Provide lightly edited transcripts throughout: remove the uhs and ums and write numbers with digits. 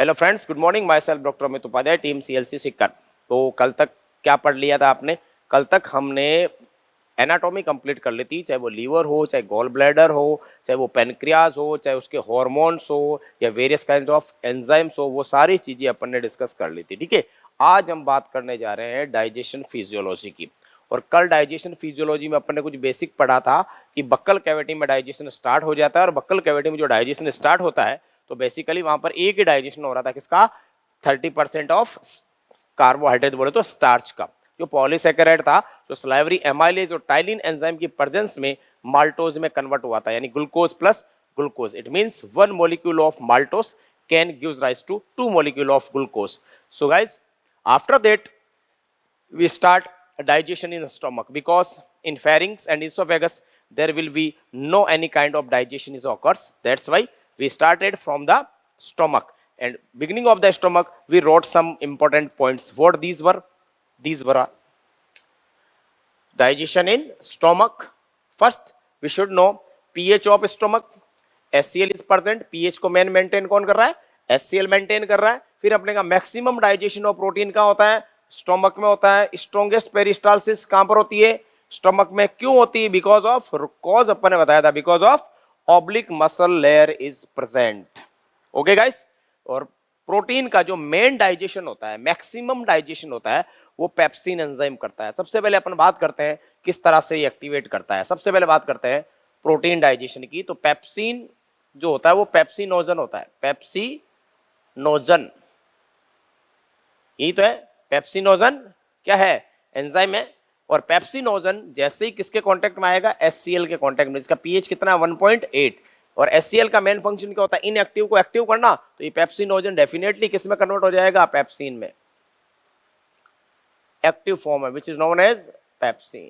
Hello friends, good morning. Myself doctor Amit Upadhyay, team CLC Sikar. तो कल तक क्या पढ़ लिया था आपने? कल तक हमने एनाटॉमी कंप्लीट कर ली थी, चाहे वो लीवर हो, चाहे गॉल ब्लैडर हो, चाहे वो पेनक्रियाज हो, चाहे उसके हॉर्मोन्स हो या वेरियस काइंड ऑफ एंजाइम्स हो, वो सारी चीजें अपन ने डिस्कस कर ली थी। ठीक है, आज हम बात करने जा रहे हैं डाइजेशन फिजियोलॉजी की। और कल डाइजेशन फिजियोलॉजी में अपन ने कुछ बेसिक पढ़ा था कि बक्कल कैविटी में डाइजेशन स्टार्ट हो जाता है, और बक्कल कैविटी में जो डाइजेशन स्टार्ट होता है तो बेसिकली वहां पर एक ही डाइजेशन हो रहा था, किसका? 30% ऑफ कार्बोहाइड्रेट बोले तो स्टार्च का। जो पॉलीसेकेराइड था, जो स्लाइवरी एमाइलेज और टाइलिन एंजाइम की प्रेजेंस में माल्टोज में कन्वर्ट हुआ था, यानी glucose plus glucose. It means one molecule of maltose can gives rise to two molecule of glucose. So guys, after that we start digestion in the stomach, because in pharynx and esophagus there will be no any kind of digestion is occurs. That's why we started from the stomach, and beginning of the stomach we wrote some important points. What these were? These were digestion in stomach. First we should know pH of stomach. HCl is present, pH को main maintain कौन कर रहा है? HCl maintain कर रहा है। फिर अपने का मैक्सिमम डाइजेशन ऑफ प्रोटीन कहाँ होता है? स्टोमक में होता है। स्ट्रॉन्गेस्ट पेरिस्टालसिस कहां पर होती है? स्टोमक में। क्यों होती है? बिकॉज ऑफ, कॉज अपन ने बताया था, because of oblique muscle layer is present. Okay guys, और प्रोटीन का जो मेन डाइजेशन होता है, मैक्सिमम डाइजेशन होता है, वो पेप्सिन एंजाइम करता है। सबसे पहले अपन बात करते हैं किस तरह से ये एक्टिवेट करता है। सबसे पहले बात करते हैं प्रोटीन डाइजेशन की। तो पेप्सिन जो होता है वो पेप्सिनोजन होता है। पेप्सिनोजन, यही तो है। पेप्सिनोजन क्या है? एंजाइम है। और पेप्सिनोजन जैसे ही किसके कांटेक्ट में आएगा? HCl के कांटेक्ट में। इसका पीएच कितना है? 1.8। और HCl का मेन फंक्शन क्या होता है? इनएक्टिव को एक्टिव करना। तो ये पेप्सिनोजन डेफिनेटली किस में कन्वर्ट हो जाएगा? पेप्सिन में। एक्टिव फॉर्म है which is known as pepsin.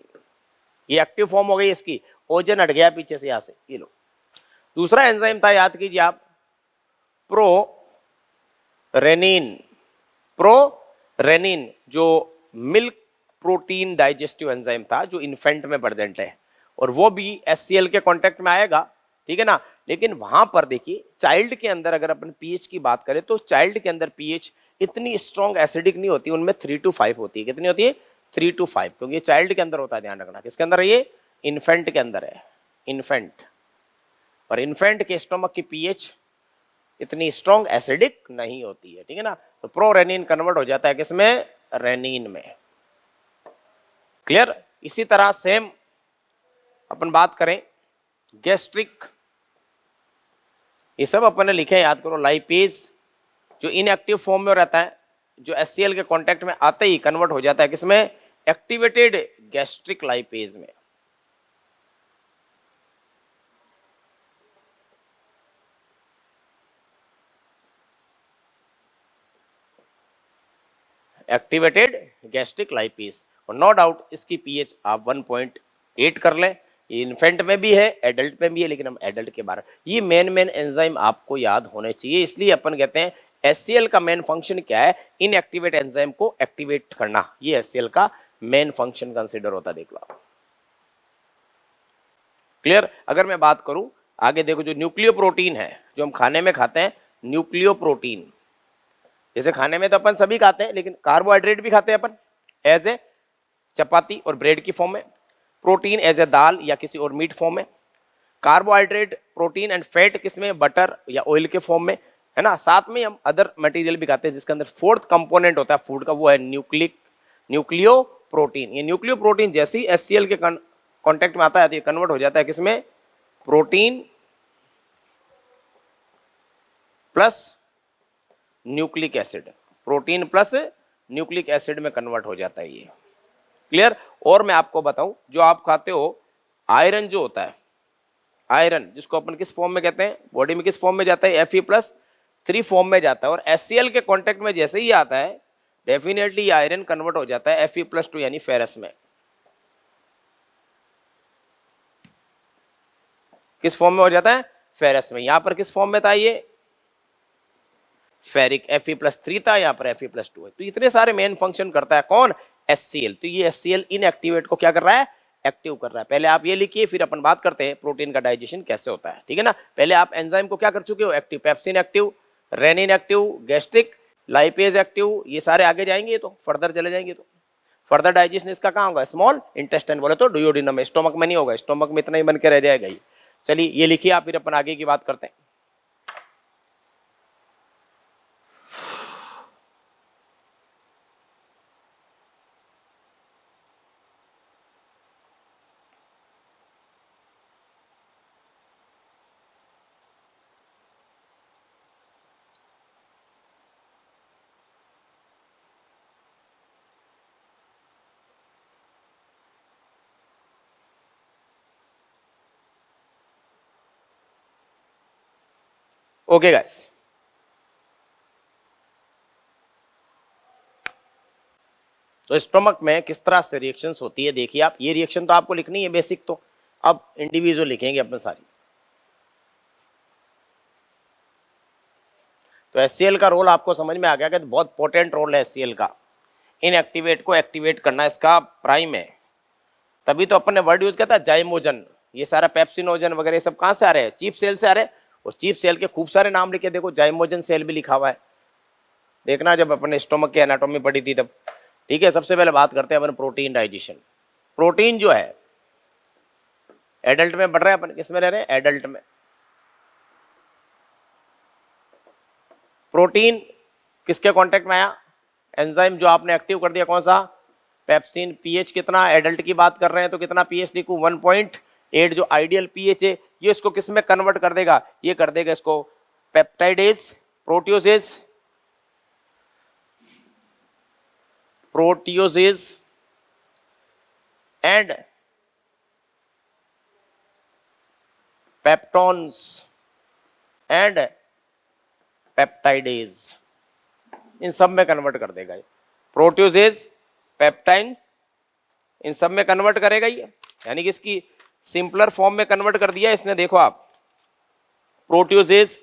ये एक्टिव फॉर्म हो गई इसकी। ओजन हट गया पीछे से, यहां से, ये लो। दूसरा एंजाइम था, याद कीजिए आप, प्रोरेनिन। प्रोरेनिन जो मिल्क प्रोटीन डाइजेस्टिव एंजाइम था, जो इन्फेंट में प्रेजेंट है, और वो भी HCl के कांटेक्ट में आएगा। ठीक है ना? लेकिन वहां पर देखिए, चाइल्ड के अंदर अगर अपन पीएच की बात करें तो चाइल्ड के अंदर पीएच इतनी स्ट्रॉन्ग एसिडिक नहीं होती, उनमें 3 to 5 होती है। कितनी होती है? 3 to 5, क्योंकि ये चाइल्ड के अंदर होता है। ध्यान रखना, किसके अंदर है ये? इन्फेंट के अंदर है। इन्फेंट। और इन्फेंट के स्टोमक की पीएच इतनी स्ट्रॉन्ग एसिडिक नहीं होती है। ठीक है ना? तो प्रोरेनिन कन्वर्ट हो जाता है किसमें? रेनिन में। क्लियर? इसी तरह सेम अपन बात करें गैस्ट्रिक, ये सब अपन ने लिखे, याद करो। लाइपेज जो इनएक्टिव फॉर्म में रहता है, जो HCl के कांटेक्ट में आते ही कन्वर्ट हो जाता है किसमें? एक्टिवेटेड गैस्ट्रिक लाइपेज में। Activated gastric lipase. और नो डाउट इसकी पीएच आप 1.8 कर लें। ये इन्फेंट में भी है, एडल्ट में भी है, लेकिन हम एडल्ट के बारे में, ये मेन एंजाइम आपको याद होने चाहिए। इसलिए अपन कहते हैं HCl का मेन फंक्शन क्या है? इनएक्टिवेट एंजाइम को एक्टिवेट करना। ये HCl का मेन फंक्शन कंसिडर होता है। देख लो। क्लियर? अगर मैं बात करूं आगे, देखो, जो न्यूक्लियो प्रोटीन है, जो हम खाने में खाते हैं, न्यूक्लियो प्रोटीन, जैसे खाने में तो अपन सभी खाते हैं, लेकिन कार्बोहाइड्रेट भी खाते हैं अपन एज ए चपाती और ब्रेड की फॉर्म में। प्रोटीन एज ए दाल या किसी और मीट फॉर्म में। कार्बोहाइड्रेट, प्रोटीन एंड फैट किस में? बटर या ऑयल के फॉर्म में, है ना? साथ में हम अदर मटेरियल भी खाते हैं, जिसके अंदर फोर्थ कंपोनेंट होता है फूड का, वो है न्यूक्लियो प्रोटीन। ये न्यूक्लियो प्रोटीन जैसे ही HCl के कांटेक्ट में आता है तो ये कन्वर्ट हो जाता है किसमें? Protein plus nucleic acid. Protein plus nucleic acid में कन्वर्ट हो जाता है ये। क्लियर? और मैं आपको बताऊं, जो आप खाते हो आयरन जो होता है, आयरन जिसको अपन किस फॉर्म में कहते हैं? बॉडी में किस फॉर्म में जाता है? Fe+3 फॉर्म में जाता है। और HCl के कांटेक्ट में जैसे ही आता है डेफिनेटली आयरन कन्वर्ट हो जाता है Fe+2 यानी फेरस में। किस फॉर्म में हो जाता है? फेरस में। यहां पर किस फॉर्म में था ये? फेरिक। Fe+3 था, यहाँ पर Fe+2 है। तो इतने सारे मेन फंक्शन करता है कौन? HCl। तो ये HCl इनएक्टिवेट को क्या कर रहा है? एक्टिव कर रहा है। पहले आप ये लिखिए, फिर अपन बात करते हैं प्रोटीन का डाइजेशन कैसे होता है। ठीक है ना? पहले आप एंजाइम को क्या कर चुके हो? Active. Pepsin active, rennin active, gastric, lipase active, ये सारे आगे जाएंगे तो फर्दर चले जाएंगे तो फर्दर डाइजेशन इसका कहाँ होगा, स्मॉल इंटेस्टाइन बोले तो डुयोडिनम में, स्टोमक में नहीं होगा, स्टोमक में इतना ही बन के रह जाएगा ये। चलिए ये लिखिए आप, फिर अपन आगे की बात करते हैं। ओके गाइस, तो स्टोमक में किस तरह से रिएक्शंस होती है देखिए आप, ये रिएक्शन तो आपको लिखनी है बेसिक, तो अब इंडिविजुअल लिखेंगे अपन सारी। तो HCl का रोल आपको समझ में आ गया कि बहुत इंपॉर्टेंट रोल है HCl का, इनएक्टिवेट को एक्टिवेट करना इसका प्राइम है। तभी तो अपन ने वर्ड यूज किया था जाइमोजन, ये सारा पेप्सिनोजन वगैरह सब कहाँ से आ रहे हैं, चीफ सेल से आ रहे हैं। और चीफ सेल के खूब सारे नाम लिखे, देखो जाइमोजन सेल भी लिखा हुआ है, देखना जब अपन ने स्टोमक की एनाटॉमी पढ़ी थी तब। ठीक है, सबसे पहले बात करते हैं अपन प्रोटीन डाइजेशन। प्रोटीन जो है एडल्ट में बढ़ रहा है, अपन किस में रह रहे हैं, एडल्ट में। प्रोटीन किसके कांटेक्ट में आया, एंजाइम जो आपने एक्टिव कर दिया, कौन सा, पेप्सिन। पीएच कितना, एडल्ट की बात कर रहे हैं तो कितना पीएच लिखूं, 1.8 जो आइडियल पीएच है, ये इसको किस में कन्वर्ट कर देगा, ये कर देगा इसको peptidase, proteoses, proteoses and peptones and peptidase, इन सब में कन्वर्ट कर देगा ये। प्रोटियोजेज, पेप्टाइड्स, इन सब में कन्वर्ट करेगा ये, यानी कि इसकी सिंपलर फॉर्म में कन्वर्ट कर दिया इसने। देखो आप, प्रोटियोजेज,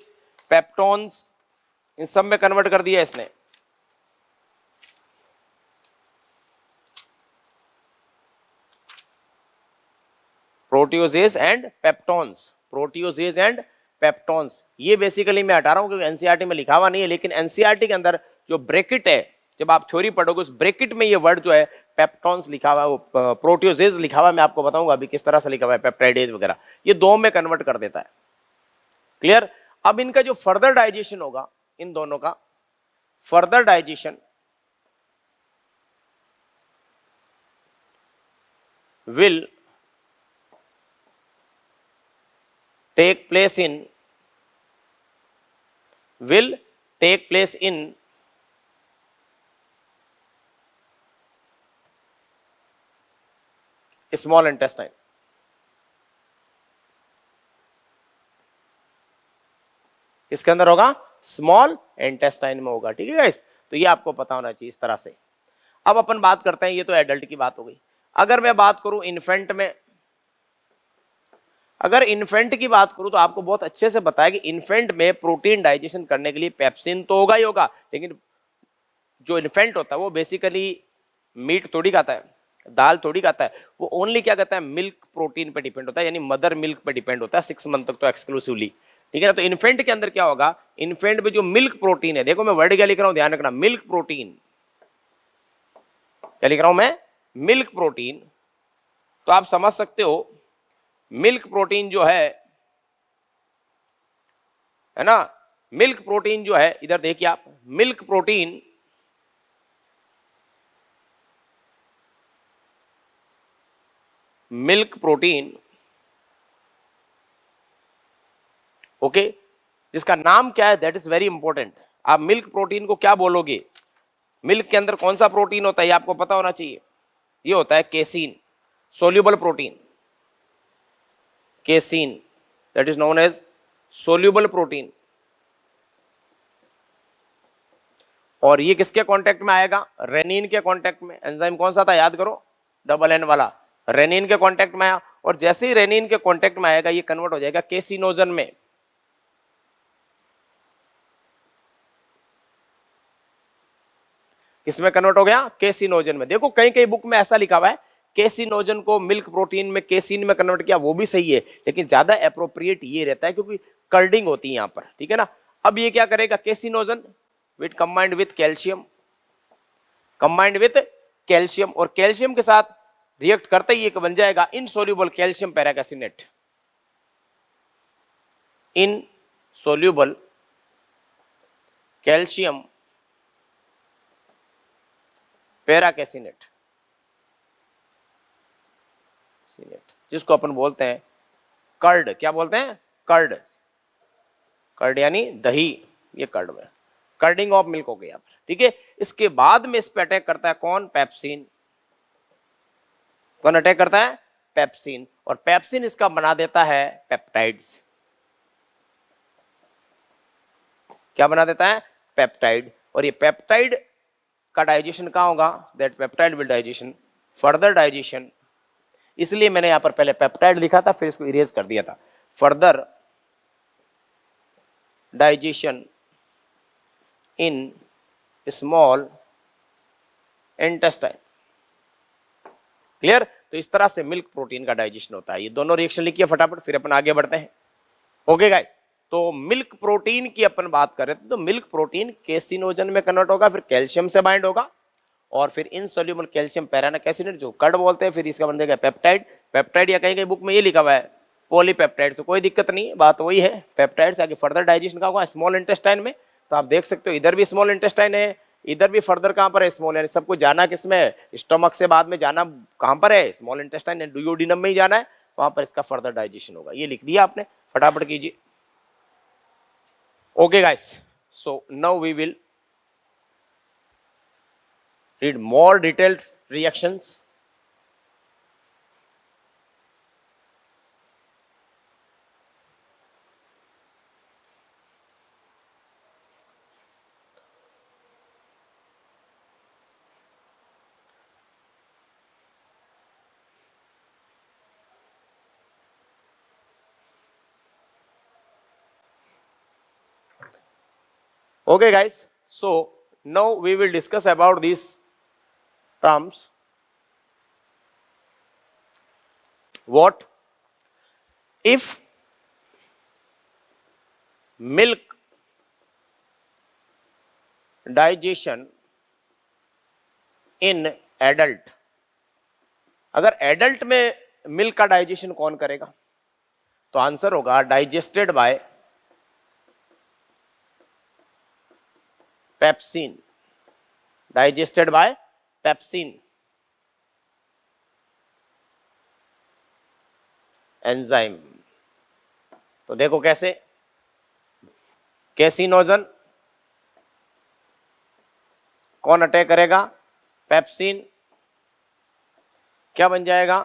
पेप्टॉन्स, इन सब में कन्वर्ट कर दिया इसने। प्रोटियोजेज एंड पेप्टॉन्स, प्रोटियोजेज एंड पेप्टॉन्स, ये बेसिकली मैं हटा रहा हूं क्योंकि एनसीईआरटी में लिखा हुआ नहीं है, लेकिन एनसीईआरटी के अंदर जो ब्रैकेट है, जब आप थ्योरी पढ़ोगे उस ब्रैकेट में ये वर्ड जो है पेप्टॉन्स लिखा हुआ है, वो प्रोटियोजेज लिखा हुआ है, मैं आपको बताऊंगा अभी किस तरह से लिखा हुआ है, पेप्टाइडेज वगैरह, ये दो में कन्वर्ट कर देता है। क्लियर। अब इनका जो फर्दर डाइजेशन होगा, इन दोनों का further digestion will take place in small intestine। किसके अंदर होगा, स्मॉल इंटेस्टाइन में होगा। ठीक है गाइस, तो ये आपको पता होना चाहिए इस तरह से। अब अपन बात करते हैं, ये तो एडल्ट की बात हो गई। अगर मैं बात करूं इन्फेंट में, अगर इन्फेंट की बात करूं तो आपको बहुत अच्छे से बताया कि इन्फेंट में प्रोटीन डाइजेशन करने के लिए पेप्सिन तो होगा ही होगा, लेकिन जो इन्फेंट होता है वो बेसिकली मीट थोड़ी खाता है, दाल थोड़ी खाता है, वो ओनली क्या कहता है, मिल्क प्रोटीन पे डिपेंड होता है, यानी मदर मिल्क पे डिपेंड होता है 6 मंथ तक तो एक्सक्लूसिवली। ठीक है ना। तो इन्फेंट के अंदर क्या होगा, इन्फेंट में जो मिल्क प्रोटीन है, देखो मैं वर्ड क्या लिख रहा हूं, ध्यान रखना, मिल्क प्रोटीन, क्या लिख रहा हूं मैं, मिल्क प्रोटीन। तो आप समझ सकते हो मिल्क प्रोटीन जो है ना, मिल्क प्रोटीन जो है, इधर देखिए आप, मिल्क प्रोटीन ओके, जिसका नाम क्या है, दैट इज वेरी इंपॉर्टेंट। आप मिल्क प्रोटीन को क्या बोलोगे, मिल्क के अंदर कौन सा प्रोटीन होता है ये आपको पता होना चाहिए, ये होता है casein, soluble protein, casein, that is known as soluble protein. और ये किसके कांटेक्ट में आएगा, रेनिन के कांटेक्ट में। एंजाइम कौन सा था, याद करो, डबल एन वाला, रेनिन के कांटेक्ट में आया, और जैसे ही रेनिन के कांटेक्ट में आएगा ये कन्वर्ट हो जाएगा केसिनोजन में। किसमें कन्वर्ट हो गया, केसिनोजन में। देखो कहीं कहीं बुक में ऐसा लिखा हुआ है केसिनोजन को मिल्क प्रोटीन में केसिन में कन्वर्ट किया, वो भी सही है, लेकिन ज्यादा अप्रोप्रिएट ये रहता है क्योंकि कर्डिंग होती है यहां पर। ठीक है ना। अब ये क्या करेगा, caseinogen with combined with calcium, combined with calcium, और कैल्शियम के साथ रिएक्ट करते ही एक बन जाएगा insoluble calcium paracaseinate, insoluble calcium paracaseinate, जिसको अपन बोलते हैं कर्ड। क्या बोलते हैं, कर्ड, कर्ड यानी दही, ये कर्ड में कर्डिंग ऑफ मिल्क हो गया, ठीक है। इसके बाद में इस पे अटैक करता है कौन, पेप्सिन। कौन अटैक करता है, पेप्सिन, और पेप्सिन इसका बना देता है पेप्टाइड्स। क्या बना देता है, पेप्टाइड, और ये पेप्टाइड का डाइजेशन कहां होगा, that peptide will digestion, further digestion, इसलिए मैंने यहां पर पहले पेप्टाइड लिखा था फिर इसको इरेज कर दिया था, further digestion in small intestine. Clear, तो इस तरह से मिल्क प्रोटीन का डाइजेशन होता है। ये दोनों रिएक्शन लिखिए फटाफट, फिर अपन आगे बढ़ते हैं। ओके गाइस, तो मिल्क प्रोटीन की अपन बात करें तो मिल्क प्रोटीन केसिनोजन में कन्वर्ट होगा, फिर कैल्शियम से बाइंड होगा, और फिर इनसोल्यूबल कैल्शियम पैराकैसिनेट जो कर्ड बोलते हैं, फिर इसका बन जाएगा पेप्टाइड। पेप्टाइड या कहीं कहीं बुक में ये लिखा हुआ है पॉलीपेप्टाइड, तो कोई दिक्कत नहीं, बात वही है। पेप्टाइड से आगे फर्दर डाइजेशन का होगा स्मॉल इंटेस्टाइन में, तो आप देख सकते हो इधर भी स्मॉल इंटेस्टाइन है, इधर भी फर्दर कहां पर है, स्मॉल, यानी सबको जाना किसमें, स्टोमक से बाद में जाना कहां पर है, स्मॉल इंटेस्टाइन, डुओडेनम में ही जाना है, वहां पर इसका फर्दर डाइजेशन होगा। ये लिख दिया आपने, फटाफट कीजिए। Okay guys, so now we will read more detailed reactions. Okay guys, so now we will discuss about these terms. What if milk digestion in adult, अगर एडल्ट में मिल्क का डाइजेशन कौन करेगा, तो आंसर होगा digested by pepsin, digested by pepsin enzyme. तो देखो कैसे, केसिनोजन कौन अटैक करेगा, पेप्सिन, क्या बन जाएगा,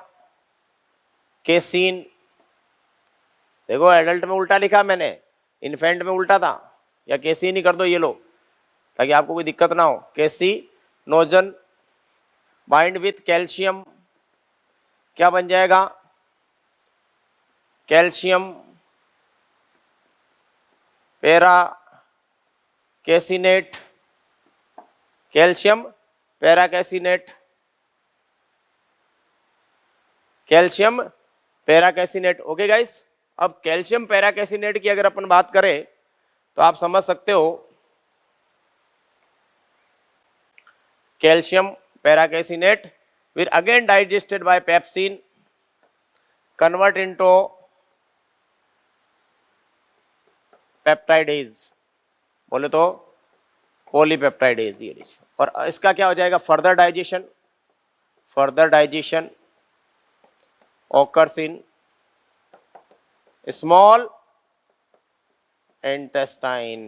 केसीन। देखो एडल्ट में उल्टा लिखा मैंने, इन्फेंट में उल्टा था, या केसीन ही कर दो ये लो, ताकि आपको कोई दिक्कत ना हो। केसिनोजन बाइंड विथ कैल्शियम, क्या बन जाएगा, calcium paracaseinate, calcium paracaseinate, calcium paracaseinate. Okay guys, अब कैल्शियम पैराकैसिनेट की अगर अपन बात करें तो आप समझ सकते हो, calcium paracaseinate will again digested by pepsin, convert into peptidase, बोले तो पॉलीपेप्टाइडेज ये, और इसका क्या हो जाएगा, further digestion, further digestion occurs in small intestine.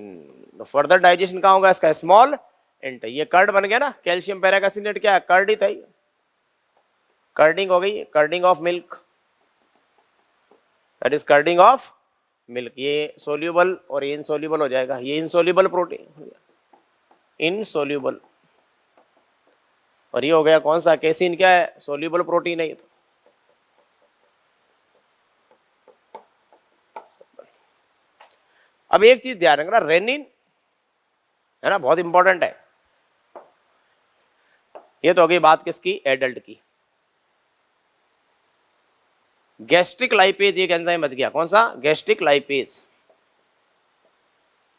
तो फर्दर डाइजेशन कहाँ होगा इसका, स्मॉल इंट, ये कर्ड बन गया ना, कैल्शियम पैराकैसिनेट क्या है, कर्ड ही था, कर्डिंग हो गई, curding of milk, that is curding of milk. ये सोल्यूबल और ये इनसोल्यूबल हो जाएगा, ये इनसोल्यूबल प्रोटीन, इनसोल्यूबल, और ये हो गया कौन सा, केसिन क्या है, सोल्यूबल प्रोटीन है ये तो। अब एक चीज ध्यान रखना, रेनिन है ना, बहुत इंपॉर्टेंट है। ये तो हो गई बात किसकी, एडल्ट की। गैस्ट्रिक लाइपेज एक एंजाइम बच गया, कौन सा, गैस्ट्रिक लाइपेज।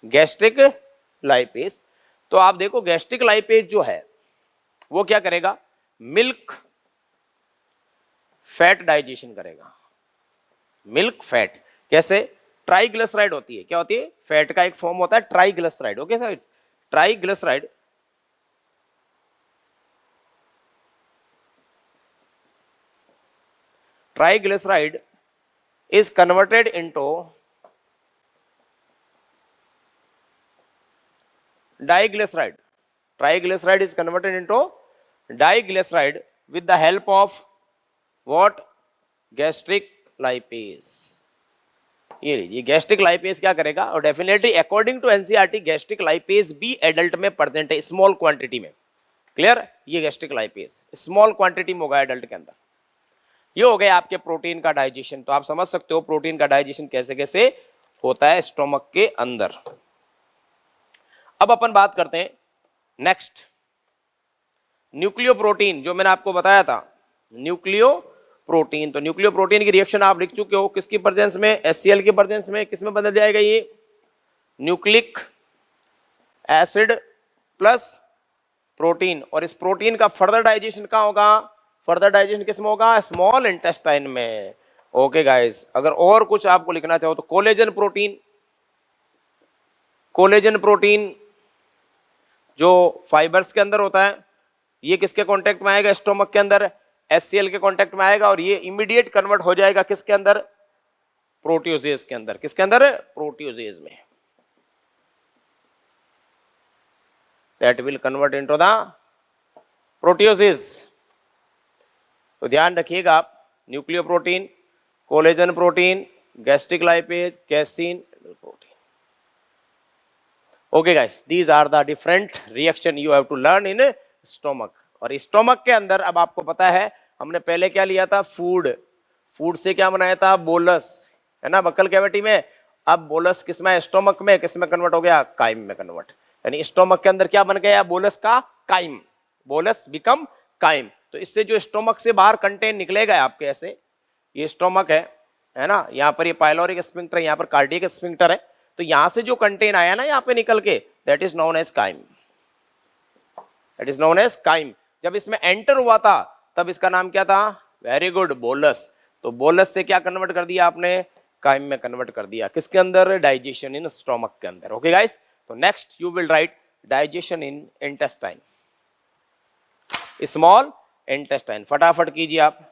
Gastric lipase. तो आप देखो गैस्ट्रिक लाइपेज जो है वो क्या करेगा, मिल्क फैट डाइजेशन करेगा। मिल्क फैट कैसे, ट्राइग्लिसराइड होती है, क्या होती है, फैट का एक फॉर्म होता है triglyceride. Okay sir, triglyceride triglyceride is converted into diglyceride. Triglyceride is converted into diglyceride with the help of what, gastric lipase। ये लीजिए गैस्ट्रिक लाइपेज क्या करेगा, और definitely according to NCERT gastric lipase भी एडल्ट में present है small quantity में। Clear, ये गैस्ट्रिक लाइपेज स्मॉल क्वांटिटी में होगा एडल्ट के अंदर। ये हो गए आपके प्रोटीन का डाइजेशन। तो आप समझ सकते हो प्रोटीन का डाइजेशन कैसे कैसे होता है स्टोमक के अंदर। अब अपन बात करते हैं नेक्स्ट, न्यूक्लियो प्रोटीन, जो मैंने आपको बताया था न्यूक्लियो प्रोटीन। तो न्यूक्लियो प्रोटीन की रिएक्शन आप लिख चुके हो, किसकी प्रेजेंस में, HCl की प्रेजेंस में, किसमें बदल जाएगा ये, न्यूक्लिक एसिड प्लस प्रोटीन। और इस प्रोटीन का फर्दर डाइजेशन कहां होगा, फर्दर डाइजेशन किसमें होगा, स्मॉल इंटेस्टाइन में। ओके गाइस, अगर और कुछ आपको लिखना चाहो तो कोलेजन प्रोटीन, कोलेजन प्रोटीन जो फाइबर्स के अंदर होता है, ये किसके कांटेक्ट में आएगा, स्टोमक के अंदर HCl के कांटेक्ट में आएगा और ये इमीडिएट कन्वर्ट हो जाएगा किसके अंदर, प्रोटियोजेज के अंदर। किसके अंदर, प्रोटियोजेज में। That will convert into the proteoses. तो ध्यान रखिएगा आप, nucleo protein, collagen protein, gastric lipase, casein protein. Okay guys, these are the different reaction you have to learn in stomach. और स्टोमक के अंदर अब आपको पता है हमने पहले क्या लिया था, फूड। फूड से क्या बनाया था, बोलस, है ना, बक्कल कैविटी में। अब बोलस किसमें, स्टोमक में, किसमें कन्वर्ट हो गया, काइम में कन्वर्ट। यानी स्टोमक के अंदर क्या बन गया, बोलस का काइम, बोलस बिकम काइम। तो इससे जो स्टोमक से बाहर कंटेंट निकलेगा आपके, ऐसे ये स्टोमक है ना, यहाँ पर ये पाइलोरिक स्फिंक्टर है, यहाँ पर कार्डियक स्फिंक्टर है। तो यहां से जो कंटेंट आया ना यहाँ पे निकल के, that is known as chyme, that is known as chyme. जब इसमें एंटर हुआ था तब इसका नाम क्या था, वेरी गुड, बोलस। तो बोलस से क्या कन्वर्ट कर दिया आपने, काइम में कन्वर्ट कर दिया। किसके अंदर, डाइजेशन इन स्टोमक के अंदर। ओके गाइस, तो next you will write digestion in intestine, small intestine. फटाफट कीजिए आप।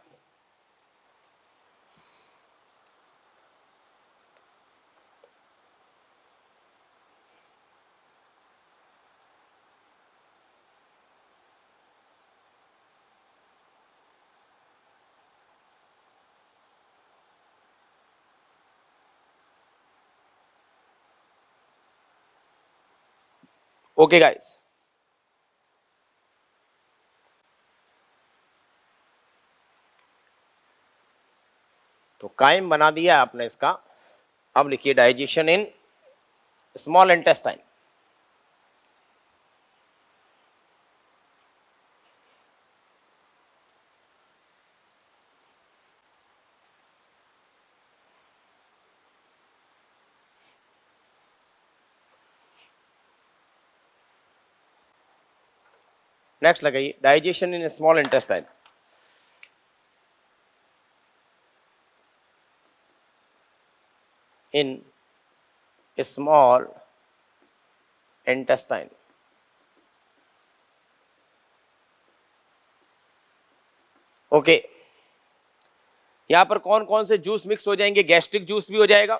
ओके गाइस, तो काइम बना दिया आपने इसका। अब लिखिए digestion in small intestine. Next लगाइए digestion in small intestine. In small intestine. Okay, यहां पर कौन कौन से जूस मिक्स हो जाएंगे, गैस्ट्रिक जूस भी हो जाएगा,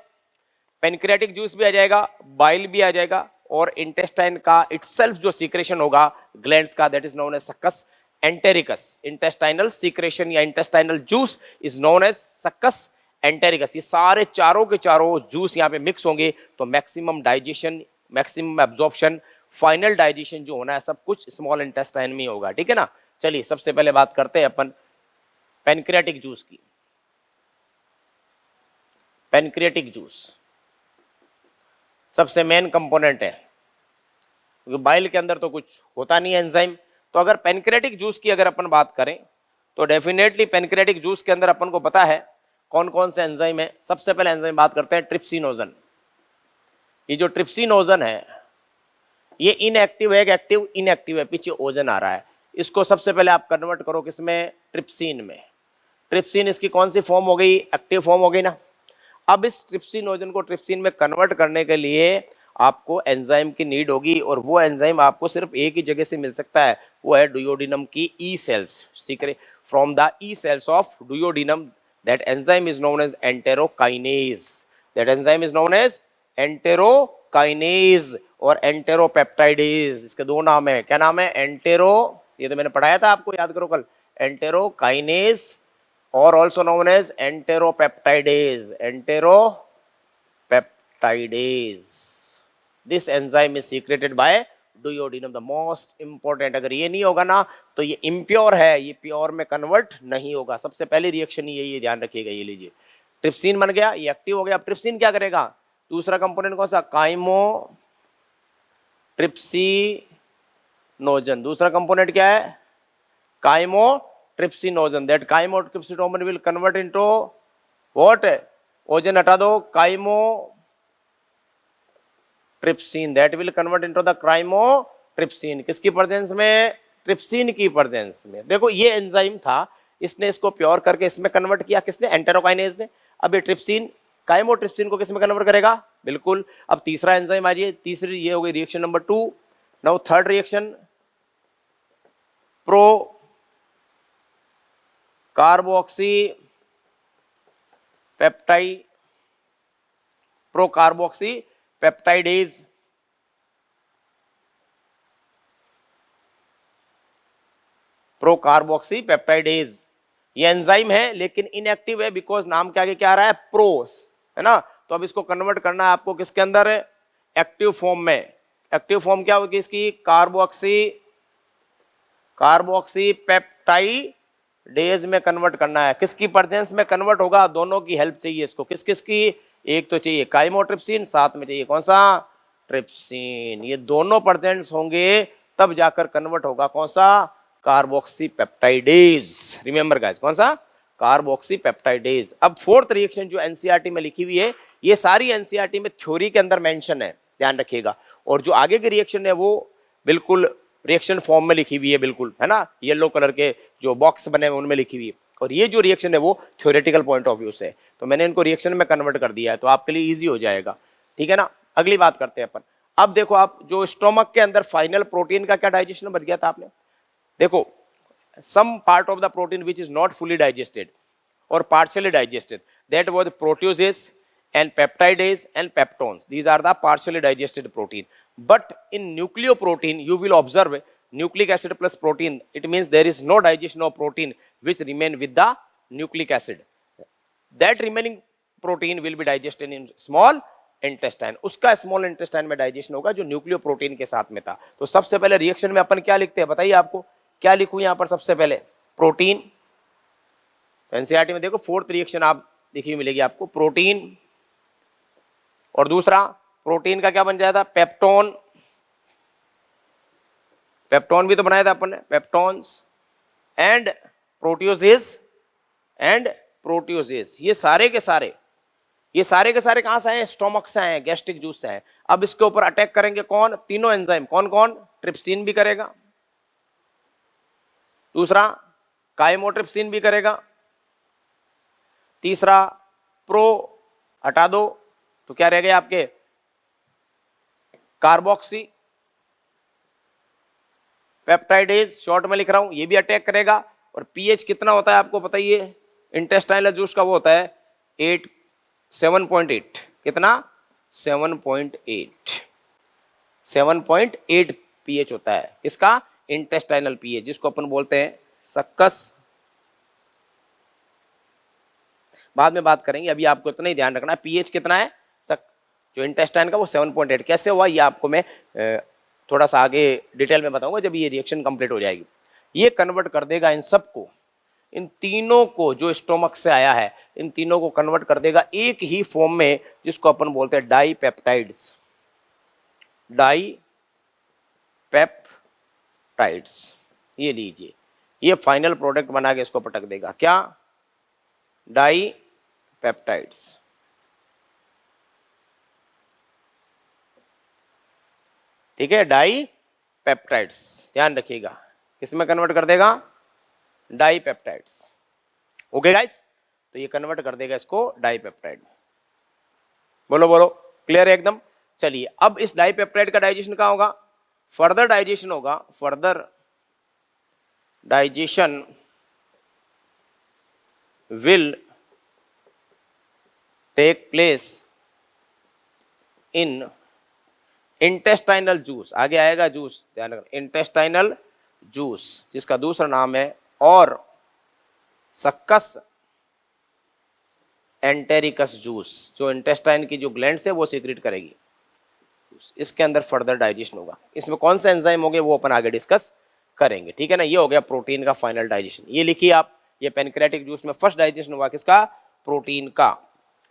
पेनक्रियाटिक जूस भी आ जाएगा, बाइल भी आ जाएगा, और इंटेस्टाइन का इटसेल्फ जो सीक्रेशन होगा ग्लैंड्स का, that is known as succus entericus. Intestinal secretion या intestinal juice is known as succus entericus. ये सारे चारों के चारों जूस यहाँ पे मिक्स होंगे तो maximum digestion, maximum absorption, final digestion जो होना है सब कुछ स्मॉल इंटेस्टाइन में होगा। ठीक है ना। चलिए सबसे पहले बात करते हैं अपन पेनक्रियाटिक जूस की। पेनक्रियाटिक जूस सबसे मेन कंपोनेंट है, क्योंकि बाइल के अंदर तो कुछ होता नहीं है एंजाइम। तो अगर पेनक्रियाटिक जूस की अगर अपन बात करें तो डेफिनेटली पेनक्रियाटिक जूस के अंदर अपन को पता है कौन कौन से एंजाइम है। सबसे पहले एंजाइम बात करते हैं ट्रिप्सिनोजन। ये जो ट्रिप्सिनोजन है ये इनएक्टिव है, एक्टिव इनएक्टिव है, पीछे ओजन आ रहा है। इसको सबसे पहले आप कन्वर्ट करो किसमें, ट्रिप्सिन में। ट्रिप्सिन इसकी कौन सी फॉर्म हो गई, एक्टिव फॉर्म हो गई ना। अब इस ट्रिप्सिनोजन को ट्रिप्सिन में कन्वर्ट करने के लिए आपको एंजाइम की नीड होगी, और वो एंजाइम आपको सिर्फ एक ही जगह से मिल सकता है, वो है डुयोडिनम की E cells. Secrete from the E cells of duodenum, that enzyme is known as enterokinase. That enzyme is known as enterokinase और एंटेरोपेप्टाइडेज। इसके दो नाम है, क्या नाम है, एंटेरो, ये तो मैंने पढ़ाया था आपको, याद करो कल, एंटेरोकाइनेज और also known as enteropeptidase. Enteropeptidase, this enzyme is secreted by duodenum, the most important. अगर ये नहीं होगा ना तो ये इम्प्योर है, ये प्योर में कन्वर्ट नहीं होगा। सबसे पहली रिएक्शन यही है, ध्यान रखिएगा। ये लीजिए, ट्रिप्सिन बन गया, ये एक्टिव हो गया। अब ट्रिप्सिन क्या करेगा, दूसरा कंपोनेंट कौन सा, काइमो ट्रिप्सिनोजन। दूसरा कंपोनेंट क्या है, chymotrypsinogen. That chymotrypsinogen will convert into what, ogen हटा दो, chymotrypsin, that will convert into the chymotrypsin. किसकी प्रेजेंस में, ट्रिप्सिन की प्रेजेंस में। देखो ये एंजाइम था, इसने इसको प्योर करके इसमें कन्वर्ट किया, किसने, एंटेरोकाइनेज ने। अब ये ट्रिप्सिन काइमोट्रिप्सिन को किसमें कन्वर्ट करेगा, बिल्कुल। अब तीसरा एंजाइम आ जाइए, तीसरी ये हो गई reaction number 2। Now third reaction, pro carboxy peptide, pro carboxy peptidase. Pro carboxy peptidase ये एंजाइम है लेकिन इनएक्टिव है, बिकॉज नाम के आगे क्या आ रहा है, प्रोस, है ना। तो अब इसको कन्वर्ट करना है आपको किसके अंदर, एक्टिव फॉर्म में। एक्टिव फॉर्म क्या होगी इसकी, कार्बोक्सी पेप्टाइडेज में कन्वर्ट करना है। किसकी प्रेजेंस में कन्वर्ट होगा, दोनों की हेल्प चाहिए इसको। किस किस की, एक तो चाहिए काइमोट्रिप्सिन, साथ में चाहिए कौन सा, ट्रिप्सिन। ये दोनों प्रेजेंस होंगे तब जाकर कन्वर्ट होगा कौन सा, कार्बोक्सी पेप्टाइडेज। रिमेंबर गाइस, कौन सा, कार्बोक्सी पेप्टाइडेज। अब फोर्थ रिएक्शन जो एनसीईआरटी में लिखी हुई है, ये सारी एनसीईआरटी में थ्योरी के अंदर मेंशन है, ध्यान रखिएगा। और जो आगे की रिएक्शन है वो बिल्कुल रिएक्शन फॉर्म में लिखी हुई है, बिल्कुल, है ना। येलो कलर के जो बॉक्स बने हुए उनमें लिखी हुई है। और ये जो रिएक्शन है वो थ्योरेटिकल पॉइंट ऑफ व्यू से, तो मैंने इनको रिएक्शन में कन्वर्ट कर दिया है, तो आपके लिए ईजी हो जाएगा, ठीक है ना। अगली बात करते हैं अपन। अब देखो आप, जो स्टोमक के अंदर फाइनल प्रोटीन का क्या डाइजेशन बच गया था आपने, देखो, some part of the protein which is not fully digested or partially digested, that was proteases and peptidase and peptones. These are the partially digested protein. But in nucleoprotein you will observe nucleic acid plus protein, it means there is no digestion of protein which remain with the nucleic acid. That remaining protein will be digested in small intestine, उसका small intestine में digestion होगा जो nucleoprotein के साथ में था। तो सबसे पहले रिएक्शन में अपन क्या लिखते हैं, बताइए आपको क्या लिखूं यहां पर, सबसे पहले प्रोटीन। तो एनसीईआरटी में देखो फोर्थ रिएक्शन आप देखिए मिलेगी आपको, प्रोटीन, और दूसरा प्रोटीन का क्या बन जाता, पेप्टोन। पेप्टोन भी तो बनाया था अपन ने, पेप्टोन्स एंड प्रोटियोजेज एंड प्रोटियोजेज। ये सारे के सारे कहां से आए, स्टोमक से आए, गैस्ट्रिक जूस से आए। अब इसके ऊपर अटैक करेंगे कौन, तीनों एंजाइम, कौन कौन, ट्रिप्सिन भी करेगा, दूसरा काइमोट्रिप्सिन भी करेगा, तीसरा प्रो हटा दो तो क्या रह गए आपके, कार्बोक्सी पेप्टाइडेज, शॉर्ट में लिख रहा हूं, ये भी अटैक करेगा। और पीएच कितना होता है आपको बताइए, इंटेस्टाइनल जूस का वो होता है 7.8, कितना, 7.8 पीएच होता है। इसका इंटेस्टाइनल पीएच, जिसको अपन बोलते हैं सक्कस। बाद में बात करेंगे, अभी आपको इतना ही ध्यान रखना है पीएच कितना है जो इंटेस्टाइन का, वो 7.8। कैसे हुआ ये आपको मैं थोड़ा सा आगे डिटेल में बताऊंगा जब ये रिएक्शन कंप्लीट हो जाएगी। ये कन्वर्ट कर देगा इन सबको, इन तीनों को जो स्टोमक से आया है, इन तीनों को कन्वर्ट कर देगा एक ही फॉर्म में, जिसको अपन बोलते हैं डाईपेप्टाइड्स। डाईपेप्टाइड्स, ये लीजिए, ये फाइनल प्रोडक्ट बना के इसको पटक देगा, क्या, डाईपेप्टाइड्स। ठीक है, डाई पेप्टाइड्स, ध्यान रखिएगा, किस में कन्वर्ट कर देगा, डाई पेप्टाइड्स। ओके गाइस, तो ये कन्वर्ट कर देगा इसको डाई पेप्टाइड में। बोलो बोलो, क्लियर है एकदम। चलिए, अब इस डाई पेप्टाइड का डाइजेशन कहाँ होगा, फर्दर डाइजेशन होगा, further digestion will take place in intestinal juice, आगे आएगा जूस, ध्यान रखना, इंटेस्टाइनल जूस जिसका दूसरा नाम है और सक्कस एंटेरिकस जूस, जो इंटेस्टाइन की जो ग्लैंड्स है वो सीक्रेट करेगी, इसके अंदर फर्दर डाइजेशन होगा। इसमें कौन सा एंजाइम होंगे वो अपन आगे डिस्कस करेंगे, ठीक है ना। ये हो गया प्रोटीन का फाइनल डाइजेशन, ये लिखिए आप, ये पेनक्रेटिक जूस में फर्स्ट डाइजेशन हुआ किसका, प्रोटीन का।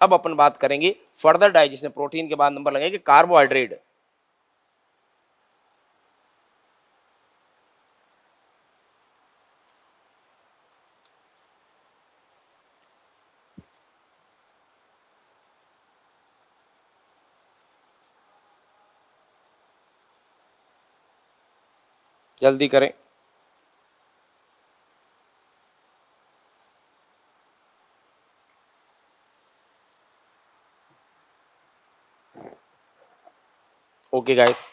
अब अपन बात करेंगे फर्दर डाइजेशन, प्रोटीन के बाद नंबर लगेंगे कार्बोहाइड्रेट। जल्दी करें, ओके गाइस।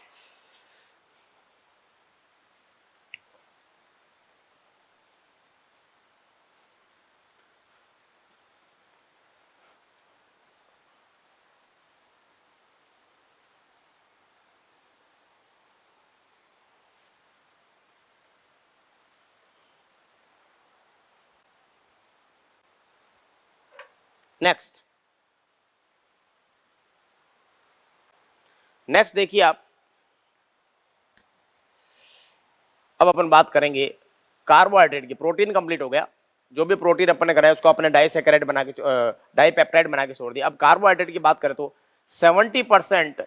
नेक्स्ट देखिए आप, अब अपन बात करेंगे कार्बोहाइड्रेट की। प्रोटीन कंप्लीट हो गया, जो भी प्रोटीन अपन ने कराया उसको अपने डाइसैकेराइड बना के, डाइपेप्टाइड बना के छोड़ दिया। अब कार्बोहाइड्रेट की बात करें तो 70%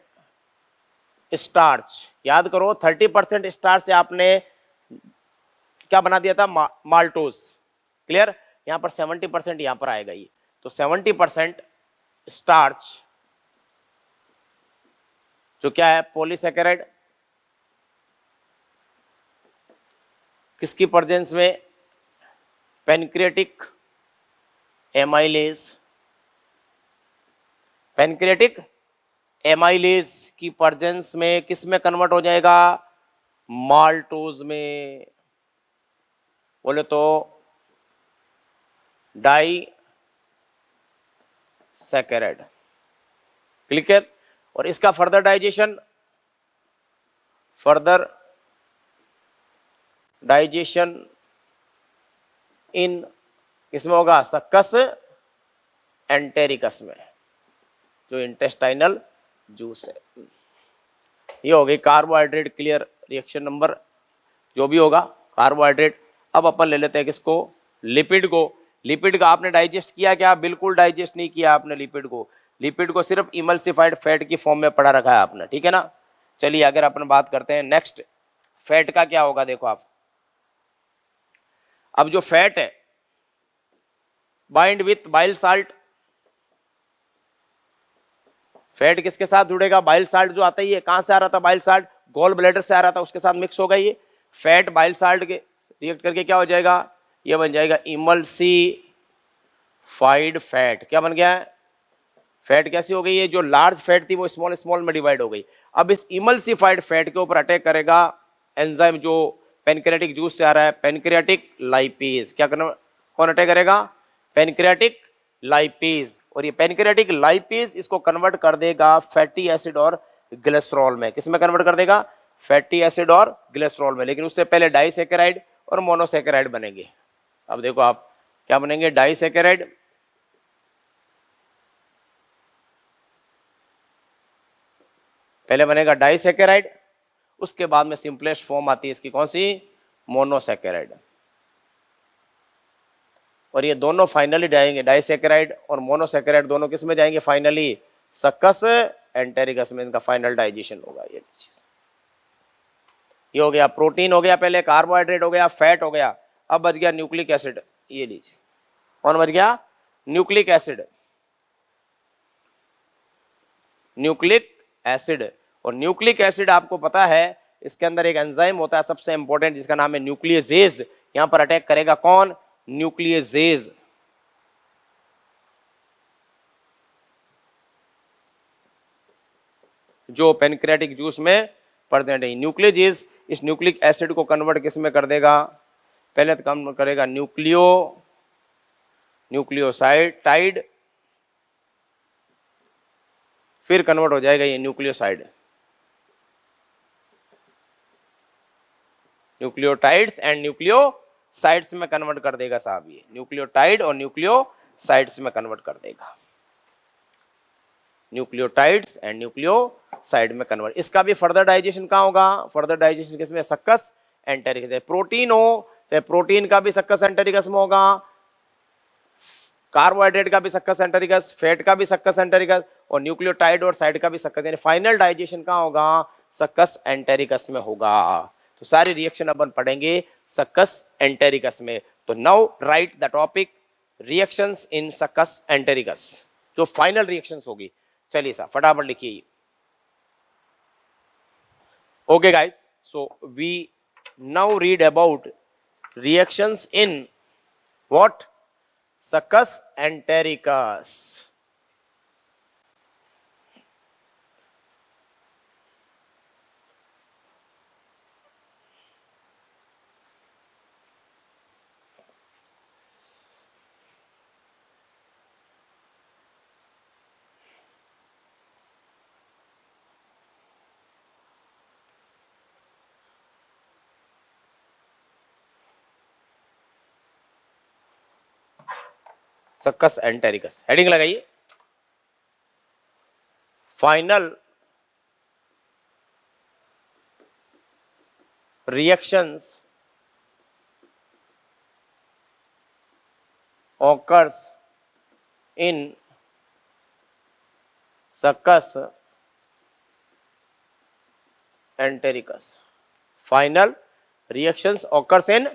स्टार्च, याद करो 30% स्टार्च से आपने क्या बना दिया था, माल्टोज, क्लियर। यहां पर 70% यहां पर आएगा ये, तो 70% स्टार्च जो क्या है, पॉलीसैकेराइड, किसकी प्रेजेंस में, पेनक्रियाटिक एमाइलेज, पेनक्रियाटिक एमाइलेज की प्रेजेंस में किस में कन्वर्ट हो जाएगा, माल्टोज में, बोले तो डाई सैकेराइड, क्लियर। और इसका फर्दर डाइजेशन, फर्दर डाइजेशन इन किसमें होगा, सक्कस एंटेरिकस में, जो इंटेस्टाइनल जूस है। ये हो गई कार्बोहाइड्रेट, क्लियर। रिएक्शन नंबर जो भी होगा कार्बोहाइड्रेट। अब अपन ले लेते हैं किसको, लिपिड को। लिपिड का आपने डाइजेस्ट किया क्या, बिल्कुल डाइजेस्ट नहीं किया आपने लिपिड को। लिपिड को सिर्फ इमल्सिफाइड फैट की फॉर्म में पढ़ा रखा है आपने, ठीक है ना। चलिए अगर अपन बात करते हैं नेक्स्ट, फैट का क्या होगा, देखो आप, अब जो फैट है bind with bile salt, fat किसके साथ जुड़ेगा, बाइल साल्ट जो आता ही है, कहां से आ रहा था बाइल साल्ट, गॉल ब्लैडर से आ रहा था, उसके साथ मिक्स होगा ये फैट, बाइल साल्ट के रिएक्ट करके क्या हो जाएगा, ये बन जाएगा इमल्सिफाइड फैट। क्या बन गया है, फैट कैसी हो गई है, जो लार्ज फैट थी वो स्मॉल स्मॉल में डिवाइड हो गई। अब इस इमल्सिफाइड फैट के ऊपर अटैक करेगा एंजाइम जो पेनक्रियाटिक जूस से आ रहा है, पेनक्रियाटिक लाइपेज। क्या करना, कौन अटैक करेगा, पेनक्रियाटिक लाइपेज। और ये पेनक्रियाटिक लाइपेज इसको कन्वर्ट कर देगा फैटी एसिड और ग्लिसरॉल में। किस में कन्वर्ट कर देगा, फैटी एसिड और ग्लिसरॉल में। लेकिन उससे पहले डाइसैकेराइड और मोनोसैकेराइड बनेंगे। अब देखो आप क्या बनेंगे, डाइसैकेराइड, पहले बनेगा डाइसैकेराइड, उसके बाद में सिंपलेस्ट फॉर्म आती है इसकी, कौन सी, मोनोसैकेराइड। और ये दोनों फाइनली जाएंगे, डाइसैकेराइड और मोनोसैकेराइड दोनों किस में जाएंगे फाइनली, सक्कस एंटेरिकस में इनका फाइनल डाइजेशन होगा। ये चीज, ये हो गया प्रोटीन, हो गया पहले कार्बोहाइड्रेट, हो गया फैट, हो गया। अब बच गया न्यूक्लिक एसिड, ये लीजिए कौन बच गया, न्यूक्लिक एसिड, न्यूक्लिक एसिड। और न्यूक्लिक एसिड आपको पता है इसके अंदर एक एंजाइम होता है सबसे इंपॉर्टेंट जिसका नाम है न्यूक्लियजेज। यहां पर अटैक करेगा कौन? न्यूक्लियजेज। जो पेनक्रियाटिक जूस में प्रेजेंट है। न्यूक्लियजेज इस न्यूक्लिक एसिड को कन्वर्ट किस में कर देगा? पहले तो कन्वर्ट करेगा न्यूक्लियोसाइड, फिर कन्वर्ट हो जाएगा ये न्यूक्लियोसाइड, न्यूक्लियोटाइड्स एंड न्यूक्लियोसाइड्स में कन्वर्ट कर देगा साहब। ये न्यूक्लियोटाइड और न्यूक्लियोसाइड्स में कन्वर्ट कर देगा, न्यूक्लियोटाइड्स एंड न्यूक्लियोसाइड में कन्वर्ट। इसका भी फर्दर डाइजेशन कहाँ होगा? फर्दर डाइजेशन किसमें? Succus entericus. प्रोटीन हो तो प्रोटीन का भी सक्कस एंटेरिकस में होगा, कार्बोहाइड्रेट का भी सक्कस एंटेरिकस, फैट का भी सक्कस एंटेरिकस, और न्यूक्लियोटाइड और साइड का भी सक्कस, यानी फाइनल डाइजेशन कहाँ होगा? सक्कस एंटेरिकस में होगा। तो सारी रिएक्शन अपन पढ़ेंगे सक्कस एंटेरिकस में। तो now write the topic reactions in succus entericus, जो फाइनल रिएक्शंस होगी। चलिए साहब फटाफट लिखिए। ओके guys, so we now read about reactions in what? Succus entericus. Succus entericus heading लगाइए। Final reactions occurs in succus entericus. Final reactions occurs in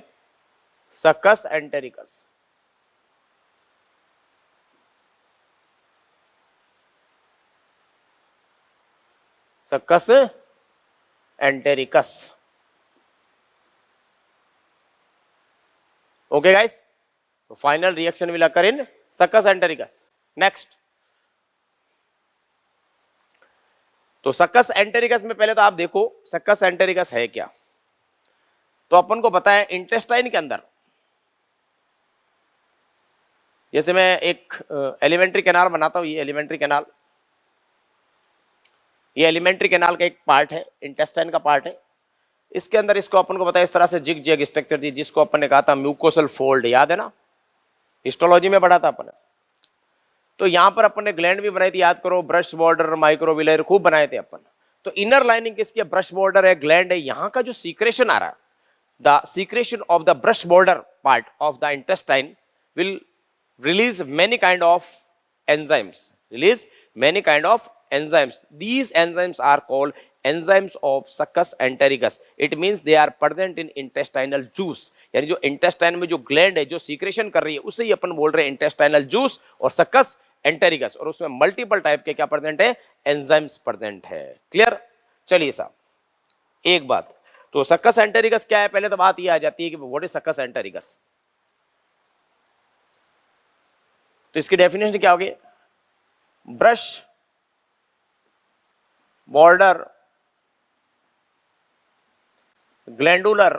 succus entericus. Succus entericus. Okay guys, तो final reaction will occur in succus entericus. Next, तो succus entericus में पहले तो आप देखो succus entericus है क्या। तो अपन को पता है इंटेस्टाइन के अंदर, जैसे मैं एक एलिमेंट्री कैनाल बनाता हूं, ये एलिमेंट्री कैनाल, ये एलिमेंट्री कैनाल का एक पार्ट है, इंटेस्टाइन का पार्ट है। इसके अंदर इसको अपन को पता है इस तरह से जिग जैग स्ट्रक्चर थी, जिसको अपन ने कहा था म्यूकोसल फोल्ड, याद है ना, हिस्टोलॉजी में पढ़ा था अपन। तो यहां पर अपन ने ग्लैंड भी बनाई थी, याद करो, ब्रश बॉर्डर, माइक्रोविलर खूब बनाए थे अपन। तो इनर लाइनिंग किसकी है? ब्रश बॉर्डर है, ग्लैंड है। यहां का जो सीक्रेशन आ रहा है, the secretion of the brush border part of the intestine will release many kind of enzymes, these enzymes are called enzymes of succus entericus. It means they are present in intestinal juice, यानी जो intestine में जो gland है जो secretion कर रही है उसे ही अपन बोल रहे हैं इंटेस्टाइनल जूस और सक्कस एंटेरिकस, और उसमें मल्टीपल टाइप के क्या प्रेजेंट है? एंजाइम्स प्रेजेंट है। क्लियर? चलिए साहब एक बात, तो सक्कस एंटेरिकस क्या है? पहले तो बात ये आ जाती है कि व्हाट इज सक्कस एंटेरिकस। तो इसकी डेफिनेशन क्या होगी? Brush border glandular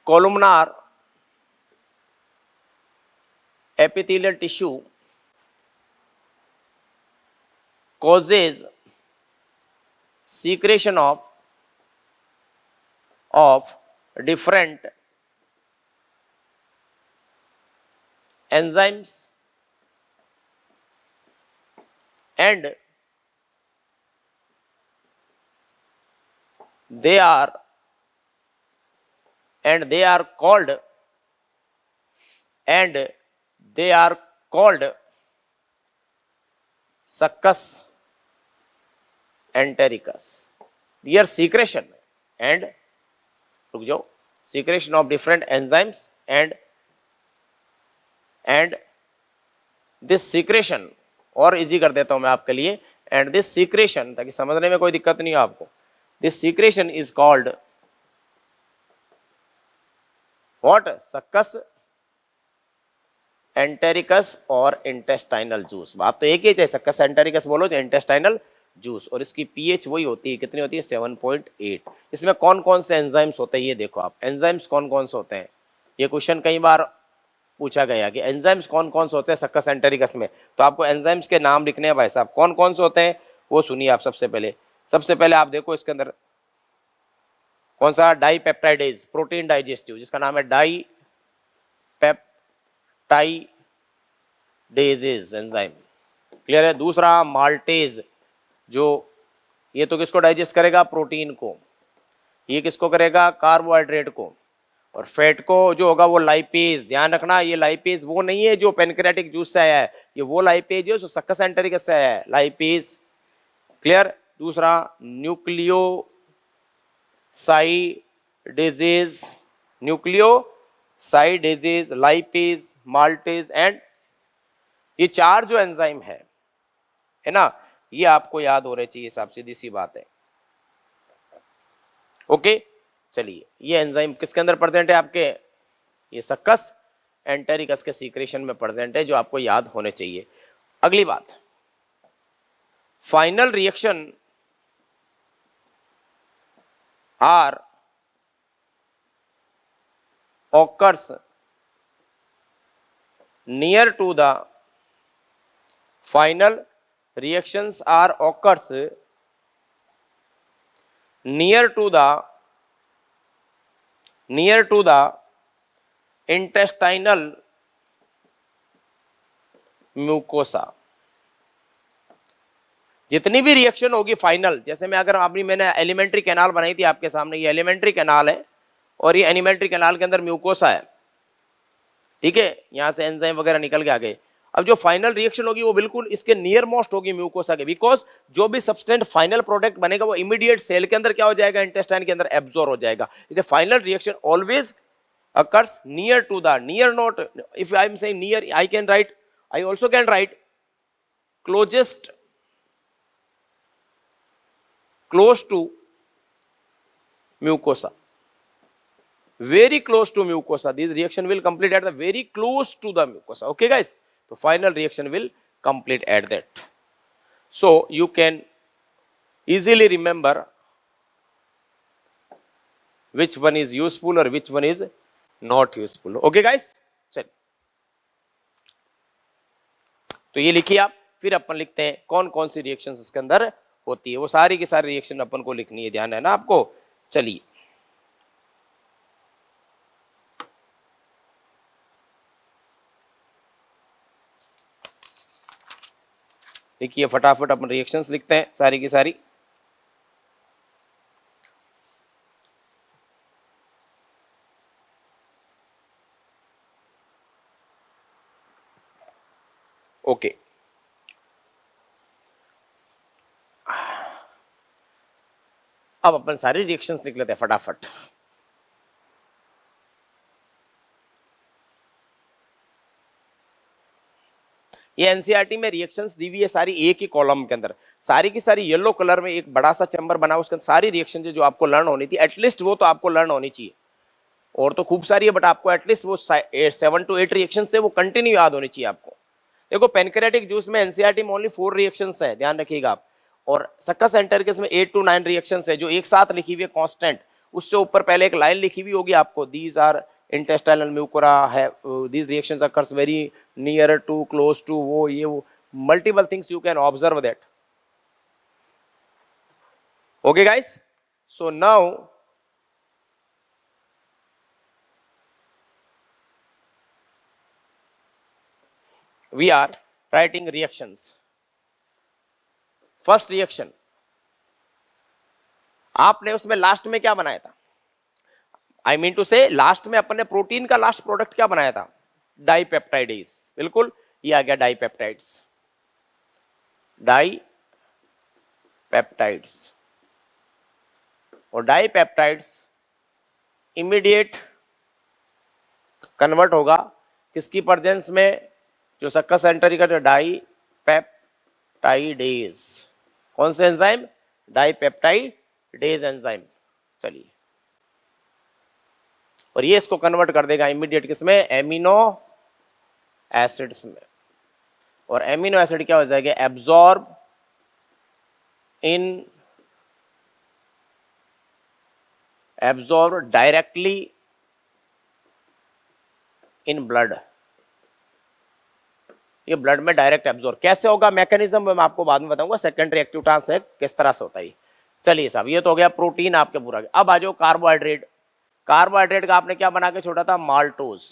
columnar epithelial tissue causes secretion of different enzymes and they are called succus entericus. Their secretion and रुक जाओ, secretion of different enzymes and this secretion और easy कर देता हूं मैं आपके लिए। एंड दिस सीक्रेशन, ताकि समझने में कोई दिक्कत नहीं हो आपको, this secretion is called what? Succus entericus और इंटेस्टाइनल जूस। बात तो एक ही है, चाहे सक्कस एंटेरिकस बोलो चाहे इंटेस्टाइनल जूस। और इसकी पीएच वही होती है, कितनी होती है? 7.8। इसमें कौन कौन से एंजाइम्स होते हैं ये देखो आप, एंजाइम्स कौन कौन से होते हैं। ये क्वेश्चन कई बार पूछा गया कि एंजाइम्स कौन कौन से होते हैं सक्कस एंटेरिकस में, तो आपको एंजाइम्स के नाम लिखने हैं भाई साहब। कौन कौन से होते हैं वो सुनिए आप। सबसे पहले आप देखो इसके अंदर कौन सा? डाई पेप्टाइडेज, प्रोटीन डाइजेस्टिव, जिसका नाम है डाई पेप्टाइडेजेज एंजाइम, क्लियर है। दूसरा माल्टेज, जो ये तो किसको डाइजेस्ट करेगा? प्रोटीन को। ये किसको करेगा? कार्बोहाइड्रेट को। और फैट को जो होगा वो लाइपेज। ध्यान रखना, ये लाइपेज वो नहीं है जो पेनक्रियाटिक जूस से आया है, ये वो लाइपेज है जो सक्कस एंटेरिकस से आया है, लाइपेज, क्लियर। दूसरा न्यूक्लियोसाइडेजेज, न्यूक्लियोसाइडेजेज, लाइपेज, माल्टेज एंड ये चार जो एंजाइम है ना, ये आपको याद हो रहे चाहिए साहब, सीधी सी बात है। ओके, चलिए ये एंजाइम किसके अंदर प्रेजेंट है आपके? ये सक्कस एंटेरिकस के सीक्रेशन में प्रेजेंट है, जो आपको याद होने चाहिए। अगली बात, final reaction are occurs near to the final reactions are occurs near to the intestinal mucosa। जितनी भी रिएक्शन होगी फाइनल, जैसे मैं अगर मैंने एलिमेंट्री कैनाल बनाई थी आपके सामने, ये एलिमेंट्री कैनाल है और ये एनिमेंट्री कैनाल के अंदर म्यूकोसा है, ठीक है। यहां से एंजाइम वगैरह निकल के आ गए। अब जो फाइनल रिएक्शन होगी वो बिल्कुल इसके नियर मोस्ट होगी म्यूकोसा के, बिकॉज जो भी सब्सटेंट फाइनल प्रोडक्ट बनेगा वो इमीडिएट सेल के अंदर क्या हो जाएगा? इंटेस्टाइन के अंदर एब्जॉर्ब हो जाएगा। इसलिए final reaction always occurs near to the, near not, if I am saying near, I can write, I also can write closest, close to mucosa, very close to mucosa. This reaction will complete at the very close to the mucosa. Okay guys, so final reaction will complete at that. So you can easily remember which one is useful or which one is not useful. Okay guys, चलिए तो ये लिखिए आप। फिर अपन लिखते हैं कौन कौन सी रिएक्शंस इसके अंदर होती है, वो सारी की सारी रिएक्शन अपन को लिखनी है, ध्यान है ना आपको। चलिए देखिए फटाफट अपन रिएक्शंस लिखते हैं सारी की सारी। ओके, अब अपन सारी रिएक्शंस लिख लेते हैं फटाफट। ये एनसीईआरटी में रिएक्शंस दी हुई है सारी एक ही कॉलम के अंदर, सारी की सारी येलो कलर में एक बड़ा सा चैम्बर बना, उसके अंदर सारी रिएक्शन जो आपको लर्न होनी थी, एटलीस्ट वो तो आपको लर्न होनी चाहिए। और तो खूब सारी है, बट आपको एटलीस्ट वो 7 to 8 रिएक्शन से वो कंटिन्यू याद होनी चाहिए आपको। देखो पेनक्रियाटिक जूस में एनसीईआरटी में ओनली 4 रिएक्शंस है, ध्यान रखिएगा आप। और सक्कस एंटेरिकस में 8 to 9 रिएक्शंस है जो एक साथ लिखी हुई है कांस्टेंट। उससे ऊपर पहले एक लाइन लिखी हुई होगी आपको, दीज आर इंटेस्टाइनल म्यूकोरा है, these reactions occurs very near to, close to, वो ये वो multiple things you can observe that. Okay guys, so now we are writing reactions. First reaction आपने उसमें लास्ट में क्या बनाया था? आई मीन टू से लास्ट में अपन ने प्रोटीन का लास्ट प्रोडक्ट क्या बनाया था? डाइपेप्टाइडेज, बिल्कुल ये आ गया डाइपेप्टाइड्स, डाइपेप्टाइड्स। और डाइपेप्टाइड्स इमीडिएट कन्वर्ट होगा किसकी प्रेजेंस में? जो सक्कस एंटेरिकस डाइपेप्टाइड्स डाइपेप्टाइडेज। कौन से एंजाइम? Dipeptidase enzyme. चलिए, और ये इसको कन्वर्ट कर देगा इमीडिएट किसमें? एमिनो एसिड्स में। और एमिनो एसिड क्या हो जाएगा? Absorb directly in blood. ये ब्लड में डायरेक्ट एब्जॉर्ब कैसे होगा? मैकेनिज्म मैं आपको बाद में बताऊंगा, सेकेंडरी एक्टिव ट्रांसफर किस तरह से होता है। चलिए साहब, ये तो हो गया प्रोटीन आपके पूरा। अब आ जाओ कार्बोहाइड्रेट। कार्बोहाइड्रेट का आपने क्या बना के छोड़ा था? माल्टोज।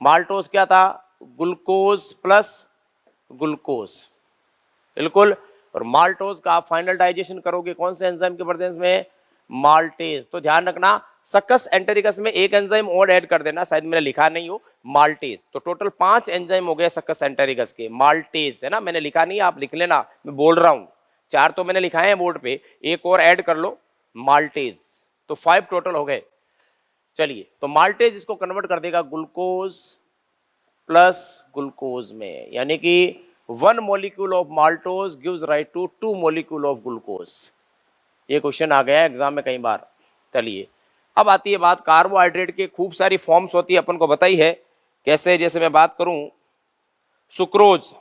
माल्टोज क्या था? ग्लूकोज प्लस ग्लूकोज, बिल्कुल। और माल्टोज का आप फाइनल डाइजेशन करोगे कौन से एंजाइम के प्रेजेंस में? माल्टेज। तो ध्यान रखना, सक्कस एंटेरिकस में एक एंजाइम और ऐड कर देना, शायद मैंने लिखा नहीं हो, माल्टेज। तो टोटल 5 एंजाइम हो गए सक्कस एंटेरिकस के। माल्टेज है ना, मैंने लिखा नहीं, आप लिख लेना, मैं बोल रहा हूं। 4 तो मैंने लिखाए हैं बोर्ड पे, एक और ऐड कर लो, माल्टेज। तो 5 टोटल हो गए। चलिए, तो माल्टेज इसको कन्वर्ट कर देगा ग्लूकोज प्लस ग्लूकोज में, यानी कि 1 molecule of maltose gives rise to 2 molecule of glucose. ये क्वेश्चन आ गया है एग्जाम में कई बार। चलिए, अब आती है बात कार्बोहाइड्रेट की। खूब सारी फॉर्म्स होती है, अपन को बताई है कैसे। जैसे मैं बात करूं सुक्रोज,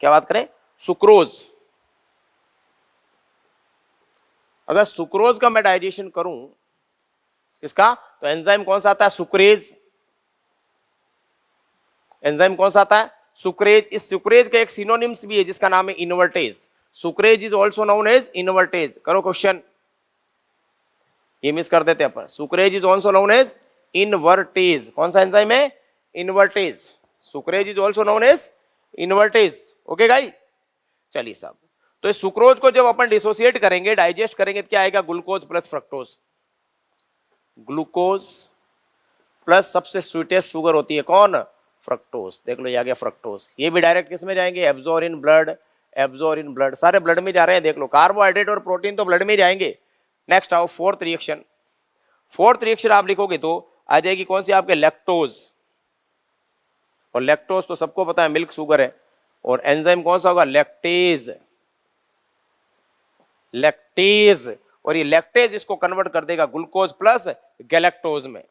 क्या बात करें? सुक्रोज। अगर सुक्रोज का मैं डाइजेशन करूं इसका, तो एंजाइम कौन सा आता है? सुक्रेज। एंजाइम कौन सा आता है? सुक्रेज। इस सुक्रेज का एक सिनोनिम्स भी है जिसका नाम है invertase. Sucrase is also known as invertase. करो क्वेश्चन, ये मिस कर देते अपन। Sucrase is also known as invertase. कौन सा एंजाइम है? Invertase. Sucrase is also known as invertase. Okay guys, चलिए साहब, तो इस सुक्रोज को जब अपन डिसोसिएट करेंगे, डाइजेस्ट करेंगे, तो क्या आएगा? Glucose plus fructose. Glucose plus सबसे स्वीटेस्ट शुगर होती है कौन? फ्रक्टोज। देख लो, ये आ गया फ्रक्टोज। ये भी डायरेक्ट किस में जाएंगे? Absorb in blood. Absorb in blood, सारे ब्लड में जा रहे हैं। देख लो, कार्बोहाइड्रेट और प्रोटीन तो ब्लड में जाएंगे। नेक्स्ट आओ फोर्थ रिएक्शन। फोर्थ रिएक्शन आप लिखोगे तो आ जाएगी कौन सी? आपके लैक्टोज। और लैक्टोज तो सबको पता है मिल्क शुगर है। और एंजाइम कौन सा होगा? लैक्टेज। लैक्टेज। और ये लैक्टेज इसको कन्वर्ट कर देगा ग्लूकोज प्लस गैलेक्टोज में,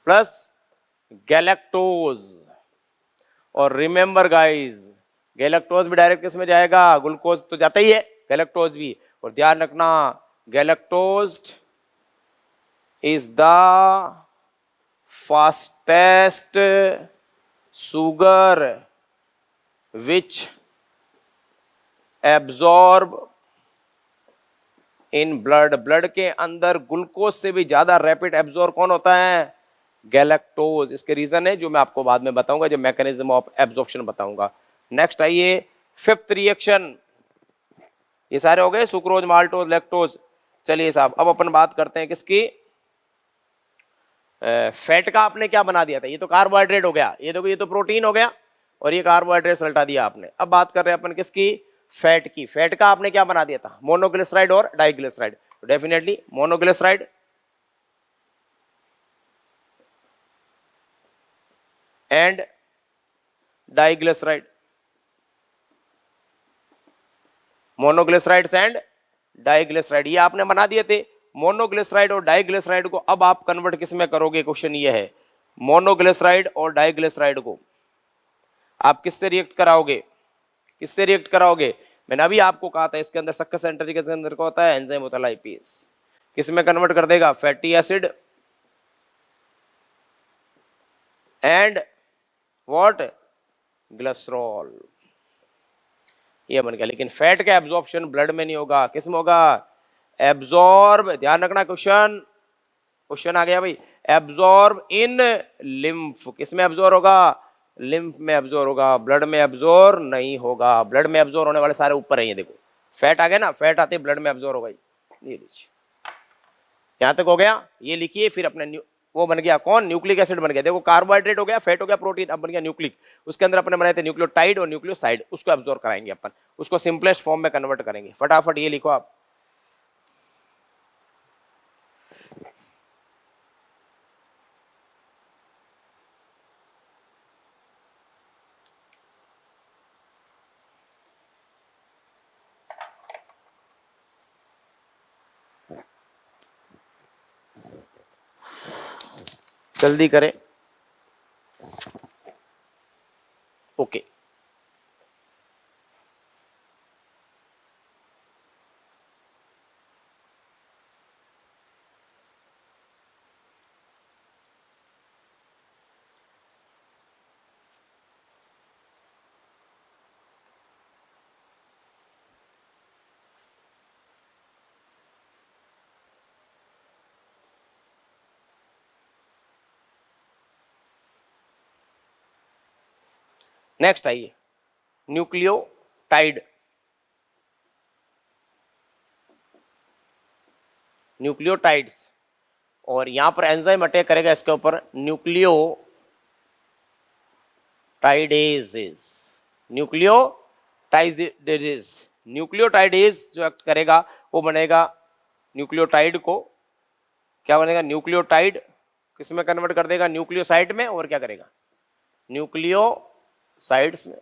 प्लस गैलेक्टोज। और रिमेंबर गाइस, गैलेक्टोज भी डायरेक्ट किस में जाएगा? ग्लूकोज तो जाता ही है, गैलेक्टोज भी। और ध्यान रखना, galactose is the fastest sugar which absorb in blood. Blood के अंदर ग्लूकोज से भी ज्यादा रैपिड एब्जॉर्ब कौन होता है? गैलेक्टोज। इसके रीजन है जो मैं आपको बाद में बताऊंगा, जब मैकेनिज्म ऑफ एब्जॉर्प्शन बताऊंगा। नेक्स्ट आइए, फिफ्थ रिएक्शन। ये सारे हो गए, सुक्रोज, माल्टोज, लैक्टोज। चलिए साहब, अब अपन बात करते हैं किसकी? फैट का। आपने क्या बना दिया था? ये तो कार्बोहाइड्रेट हो गया, ये देखो, ये तो प्रोटीन हो गया, और ये कार्बोहाइड्रेट सल्टा दिया आपने। अब बात कर रहे हैं अपन किसकी? फैट की। फैट का आपने क्या बना दिया था? मोनोग्लिसराइड और डाइग्लिसराइड। तो definitely monoglyceride and diglyceride. Monoglycerides and diglyceride, ये आपने बना दिए थे। मोनोग्लिसराइड और डाइग्लिसराइड को अब आप कन्वर्ट किस में करोगे? क्वेश्चन ये है, मोनोग्लिसराइड और डाइग्लिसराइड को आप किससे रिएक्ट कराओगे? किससे रिएक्ट कराओगे? मैंने अभी आपको कहा था, इसके अंदर सक्कस एंटेरिकस के अंदर क्या होता है? एंजाइम होता है लाइपेज। किस में कन्वर्ट कर देगा? Fatty acid and what? Glycerol. ये बन गया। लेकिन फैट का एब्जॉर्प्शन ब्लड में नहीं होगा, किस में होगा? एब्जॉर्ब, ध्यान रखना, क्वेश्चन आ गया भाई। Absorb in lymph. किस में एब्जॉर्ब होगा? लिम्फ में एब्जॉर्ब होगा, ब्लड में एब्जॉर्ब नहीं होगा। ब्लड में एब्जॉर्ब होने वाले सारे ऊपर है, ये देखो, फैट आ गया ना, फैट आते ब्लड में एब्जॉर्ब होगा। ये लीजिए, यहां तक हो गया। ये लिखिए, फिर अपने वो बन गया कौन? न्यूक्लिक एसिड बन गया। देखो, कार्बोहाइड्रेट हो गया, फैट हो गया, प्रोटीन, अब बन गया न्यूक्लिक। उसके अंदर अपने बनाए थे न्यूक्लियोटाइड और न्यूक्लियोसाइड, उसको एब्जॉर्ब कराएंगे अपन, उसको सिंपलेस्ट फॉर्म में कन्वर्ट करेंगे। फटाफट ये लिखो आप। जल्दी करें। ओके, नेक्स्ट आइए, न्यूक्लियोटाइड। न्यूक्लियोटाइड्स, और यहां पर एंजाइम अटैक करेगा इसके ऊपर, न्यूक्लियोटाइडेजेस। न्यूक्लियोटाइडेजेस, न्यूक्लियोटाइडेज जो एक्ट करेगा वो बनेगा न्यूक्लियोटाइड को, क्या बनेगा, न्यूक्लियोटाइड किस में कन्वर्ट कर देगा, न्यूक्लियोसाइड में, और क्या करेगा, न्यूक्लियोसाइड्स में।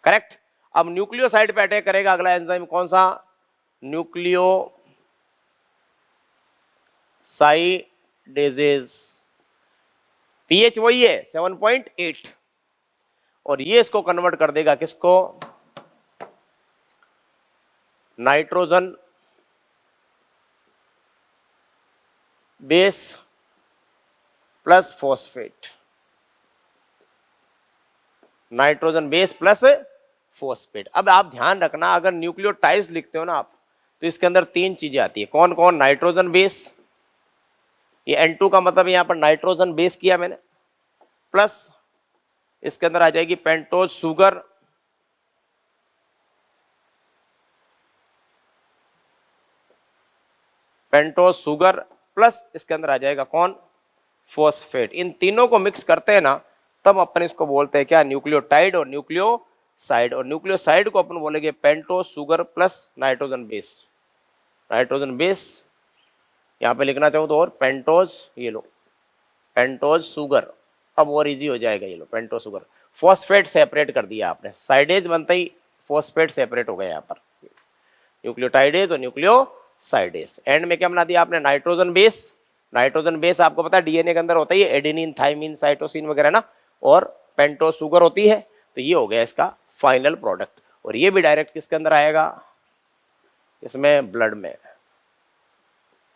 करेक्ट। अब न्यूक्लियोसाइड पे अटैक करेगा अगला एंजाइम कौन सा, न्यूक्लियोसाइडेजेस। पीएच वही है 7.8, और ये इसको कन्वर्ट कर देगा किसको, nitrogen base plus phosphate, nitrogen base plus phosphate. अब आप ध्यान रखना, अगर न्यूक्लियोटाइड्स लिखते हो ना आप, तो इसके अंदर तीन चीजें आती है, कौन कौन, नाइट्रोजन बेस, ये N2 का मतलब यहां पर नाइट्रोजन बेस किया मैंने, प्लस इसके अंदर आ जाएगी pentose sugar, pentose sugar, plus इसके अंदर आ जाएगा कौन, फॉस्फेट। इन तीनों को मिक्स करते हैं ना, तब अपन इसको बोलते हैं क्या, न्यूक्लियोटाइड और न्यूक्लियोसाइड। और न्यूक्लियोसाइड को अपन बोलेंगे pentose sugar plus nitrogen base. Nitrogen base यहां पे लिखना चाहो तो, और पेंटोज, ये लो पेंटोज शुगर, अब और इजी हो जाएगा, ये लो पेंटोज शुगर। फॉस्फेट सेपरेट कर दिया आपने, साइडेज बनते ही फॉस्फेट सेपरेट हो गया यहाँ पर, न्यूक्लियोटाइडेज और न्यूक्लियोसाइडेज। एंड में क्या बना दिया आपने, नाइट्रोजन बेस। नाइट्रोजन बेस आपको पता है डीएनए के अंदर होता है, ये एडेनिन, थाइमिन, साइटोसिन वगैरह ना, और पेंटोज शुगर होती है। तो ये हो गया इसका फाइनल प्रोडक्ट, और ये भी डायरेक्ट किसके अंदर आएगा, इसमें ब्लड में,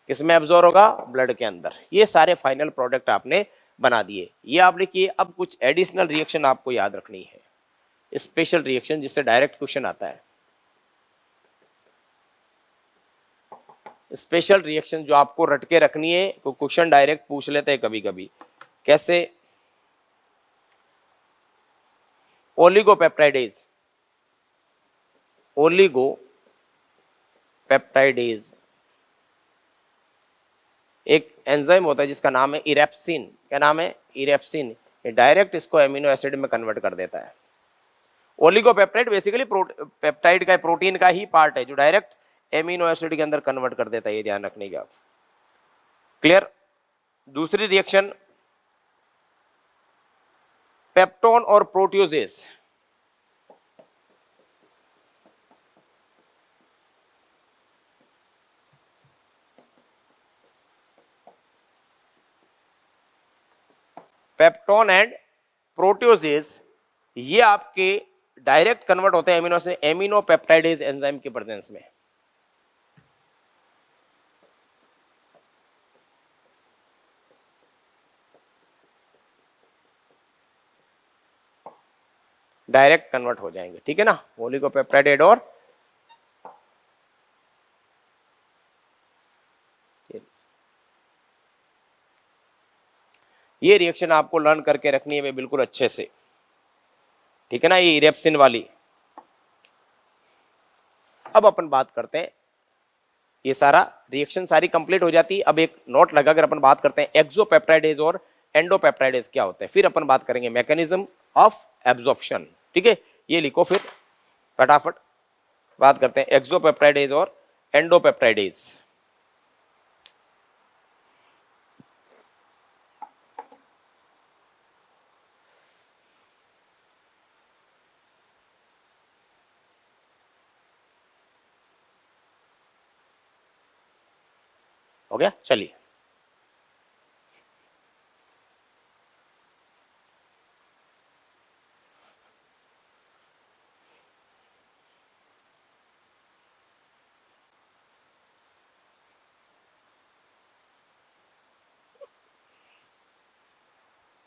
किसमें एब्जॉर्ब होगा, ब्लड के अंदर। ये सारे फाइनल प्रोडक्ट आपने बना दिए, ये आप लिखिए। अब कुछ एडिशनल रिएक्शन आपको याद रखनी है, स्पेशल रिएक्शन जिससे डायरेक्ट क्वेश्चन आता है। स्पेशल रिएक्शन जो आपको रट के रखनी है, तो क्वेश्चन डायरेक्ट पूछ लेते हैं कभी कभी। कैसे, ओलिगोपेप्टाइडेज, ओलिगोपेप्टाइडेज एक एंजाइम होता है जिसका नाम है इरेप्सिन। क्या नाम है, इरेप्सिन। ये डायरेक्ट इसको एमिनो एसिड में कन्वर्ट कर देता है। ओलिगोपेप्टाइड बेसिकली पेप्टाइड का, प्रोटीन का ही पार्ट है जो डायरेक्ट एमिनो एसिड के अंदर कन्वर्ट कर देता है, ये ध्यान रखने का। क्लियर। दूसरी रिएक्शन, पेप्टोन और प्रोटियोजेस। पेप्टोन एंड प्रोटियोजेस, ये आपके डायरेक्ट कन्वर्ट होते हैं एमिनो से एमिनो पेप्टाइडेज एंजाइम के प्रेजेंस में। डायरेक्ट कन्वर्ट हो जाएंगे, ठीक है ना, ओलिगोपेप्टाइड और ये रिएक्शन आपको लर्न करके रखनी है बिल्कुल अच्छे से, ठीक है ना, ये इरेप्सिन वाली। अब अपन बात करते हैं, ये सारा रिएक्शन सारी कंप्लीट हो जाती है। अब एक नोट लगाकर अपन बात करते हैं एक्सोपेप्टाइडेज और एंडोपेप्टाइडेज क्या होता है, फिर अपन बात करेंगे मैकेनिज्म ऑफ एब्जॉर्प्शन। ठीक है, ये लिखो फिर फटाफट। बात करते हैं एक्सोपेप्टाइडेज और एंडोपेप्टाइडेज। हो गया, चलिए।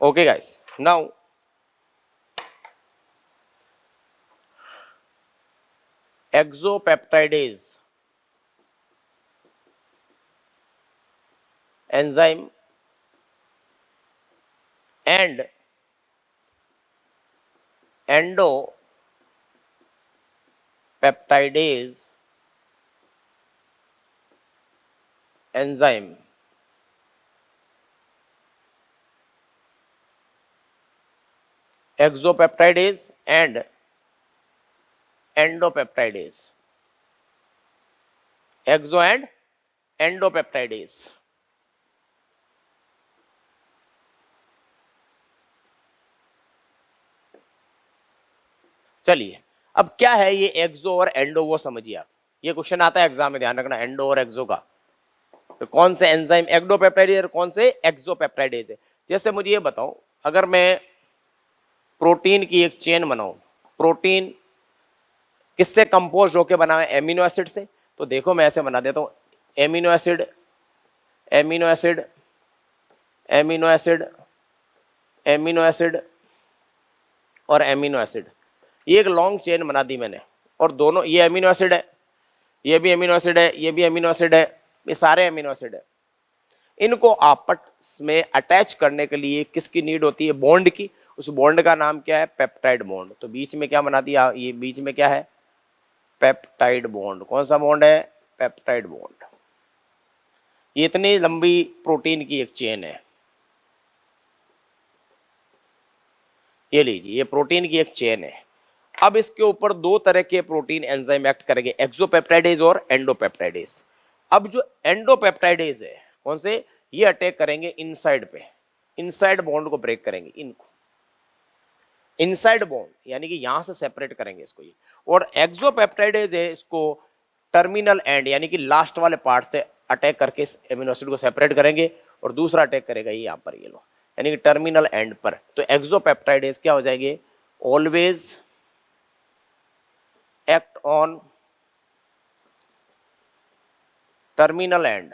Okay guys, now exopeptidase enzyme and endopeptidase enzyme exopeptidase and endopeptidase exo and endopeptidase चलिए अब क्या है ये एक्सो और एंडो वो समझिए आप ये क्वेश्चन आता है एग्जाम में ध्यान रखना एंडो और एक्सो का तो कौन से एंजाइम एंडोपेप्टाइडेज और कौन से एक्सोपेप्टाइडेज है जैसे मुझे ये बताओ अगर मैं प्रोटीन की एक चेन बनाऊं प्रोटीन किससे कंपोज होकर बना है एमिनो एसिड से तो देखो मैं ऐसे बना देता हूं amino acid amino acid amino acid amino acid और एमिनो एसिड ये एक लॉन्ग चेन बना दी मैंने और दोनों ये एमिनो एसिड है ये भी एमिनो एसिड है ये भी एमिनो एसिड है ये सारे एमिनो एसिड है इनको आपस में अटैच करने के लिए किसकी नीड होती है बॉन्ड की उस बॉन्ड का नाम क्या है पेप्टाइड बॉन्ड तो बीच में क्या बना दिया ये बीच में क्या है पेप्टाइड बॉन्ड कौन सा बॉन्ड है पेप्टाइड बॉन्ड ये इतनी लंबी प्रोटीन की एक चेन है ये लीजिए ये प्रोटीन की एक चेन है अब इसके ऊपर दो तरह के प्रोटीन एंजाइम एक्ट करेंगे एक्सोपेप्टाइडेज और एंडोपेप्टाइडेज अब जो एंडोपेप्टाइडेज है कौन से ये अटैक करेंगे इनसाइड पे इनसाइड बॉन्ड को ब्रेक करेंगे इनको इनसाइड बॉन्ड यानी कि यहां से सेपरेट करेंगे इसको ये और एक्सोपेप्टाइडेज है इसको टर्मिनल एंड यानी कि लास्ट वाले पार्ट से अटैक करके इस एमिनो एसिड को सेपरेट करेंगे और दूसरा अटैक करेगा ये यहां पर ये लो यानी कि टर्मिनल एंड पर तो एक्सोपेप्टाइडेज क्या हो जाएंगे always act on terminal and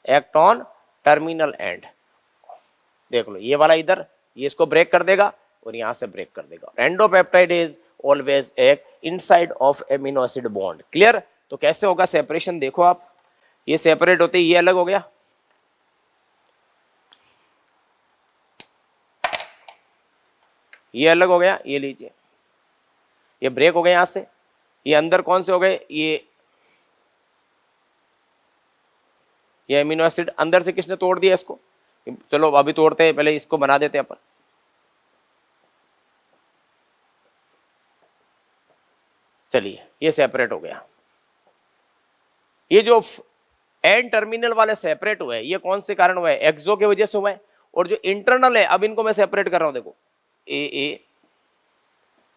act on terminal and देख लो ये वाला इधर ये इसको ब्रेक कर देगा और यहां से ब्रेक कर देगा endopeptidase always act inside of amino acid bond clear तो कैसे होगा सेपरेशन देखो आप ये सेपरेट होते ये अलग हो गया ये अलग हो गया ये लीजिए ये ब्रेक हो गया यहां से ये अंदर कौन से हो गए ये एमिनो एसिड अंदर से किसने तोड़ दिया इसको चलो अभी तोड़ते हैं पहले इसको बना देते हैं अपन चलिए ये सेपरेट हो गया ये जो एंड टर्मिनल वाले सेपरेट हुए ये कौन से कारण हुए एक्सो की वजह से हुए और जो इंटरनल है अब इनको मैं सेपरेट कर रहा हूं देखो ए ए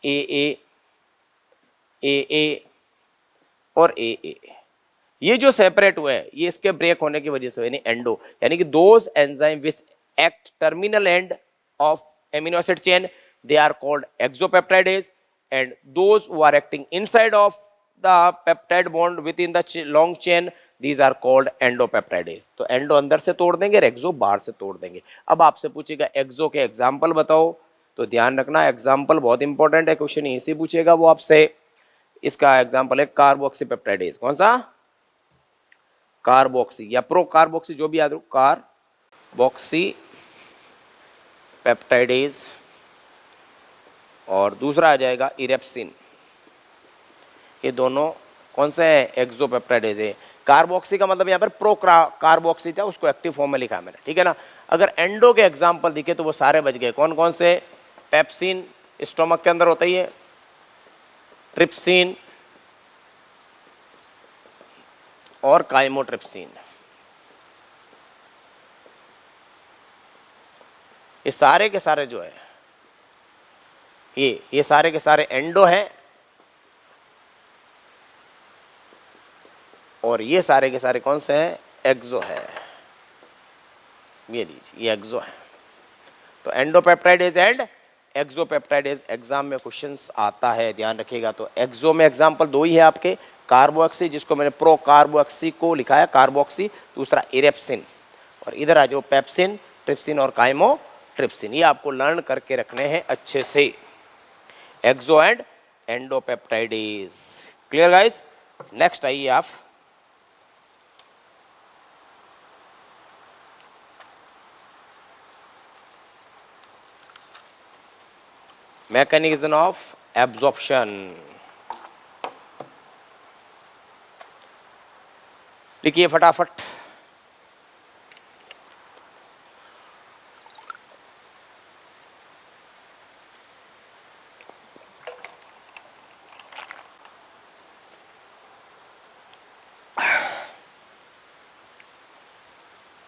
ए ए ए ए और ए ए ये जो सेपरेट हुए हैं ये इसके ब्रेक होने की वजह से यानी एंडो यानी कि those enzyme which act terminal end of amino acid chain they are called exopeptidase and those who are acting inside of the peptide bond within the long chain these are called endopeptidase तो endo अंदर से तोड़ देंगे और एक्सो बाहर से तोड़ देंगे अब आपसे पूछेगा एक्सो के एग्जांपल बताओ तो ध्यान रखना एग्जांपल बहुत इंपॉर्टेंट है क्वेश्चन यहीं से पूछेगा वो आपसे इसका एग्जांपल है कार्बोक्सीपेप्टाइडेज कौन सा कार्बोक्सी या प्रो कार्बोक्सी जो भी याद रखो कार्बोक्सी पेप्टाइडेज और दूसरा आ जाएगा इरेप्सिन ये दोनों कौन से है एक्सोपेप्टाइडेज है कार्बोक्सी का मतलब यहाँ पर प्रो कार्बोक्सी था उसको एक्टिव फॉर्म में लिखा मैंने ठीक है ना अगर एंडो के एग्जांपल दिखे तो वो सारे बच गए कौन कौन से पेप्सिन स्टोमक के अंदर होता ही है ट्रिप्सिन और काइमोट्रिप्सिन ये सारे के सारे जो है ये सारे के सारे एंडो हैं और ये सारे के सारे कौन से हैं एक्सो है ये लीजिए ये एक्सो है तो एंडोपेप्टाइडेज एंड एक्सोपेप्टाइडेज एग्जाम में क्वेश्चंस आता है ध्यान रखिएगा तो एक्सो में एग्जांपल दो ही है आपके कार्बोक्सी, जिसको मैंने प्रो कार्बोक्सी को लिखा है कार्बोक्सी, दूसरा इरेप्सिन, और इधर आ जाओ पेप्सिन, ट्रिप्सिन और काइमोट्रिप्सिन। ये आपको लर्न करके रखने हैं अच्छे से, exo and endopeptidase. Clear guys? Next आइए आप, मैकेनिज्म ऑफ एब्जॉर्प्शन। लिखिए फटाफट।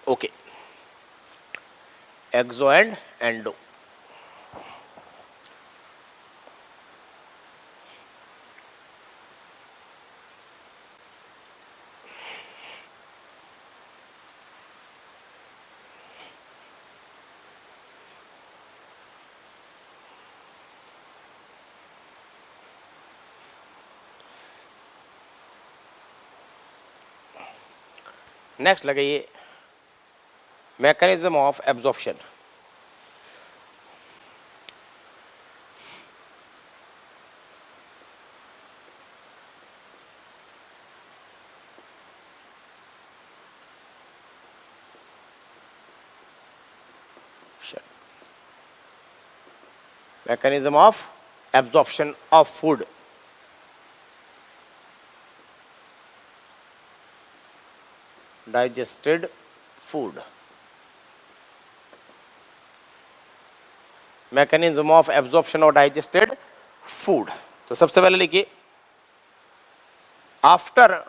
Okay, exo and endo. Next लगाइए mechanism of absorption. mechanism of absorption of food. Digested food. mechanism of absorption of digested food. तो सबसे पहले लिखिए आफ्टर,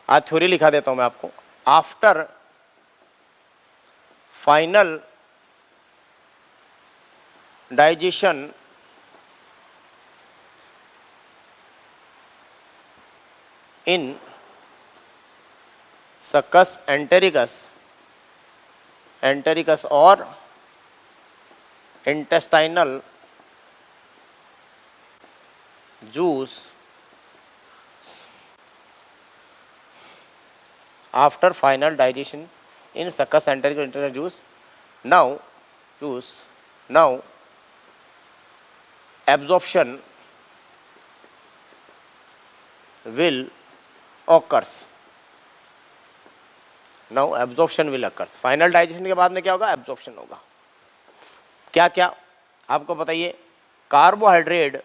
आज थ्योरी लिखा देता हूं मैं आपको। After final digestion in succus entericus or intestinal juice, after final digestion in succus entericus or intestinal juice, now absorption will occurs. Now absorption will occurs. Final digestion के बाद में क्या होगा? एब्जॉर्प्शन होगा। क्या क्या आपको बताइए? कार्बोहाइड्रेट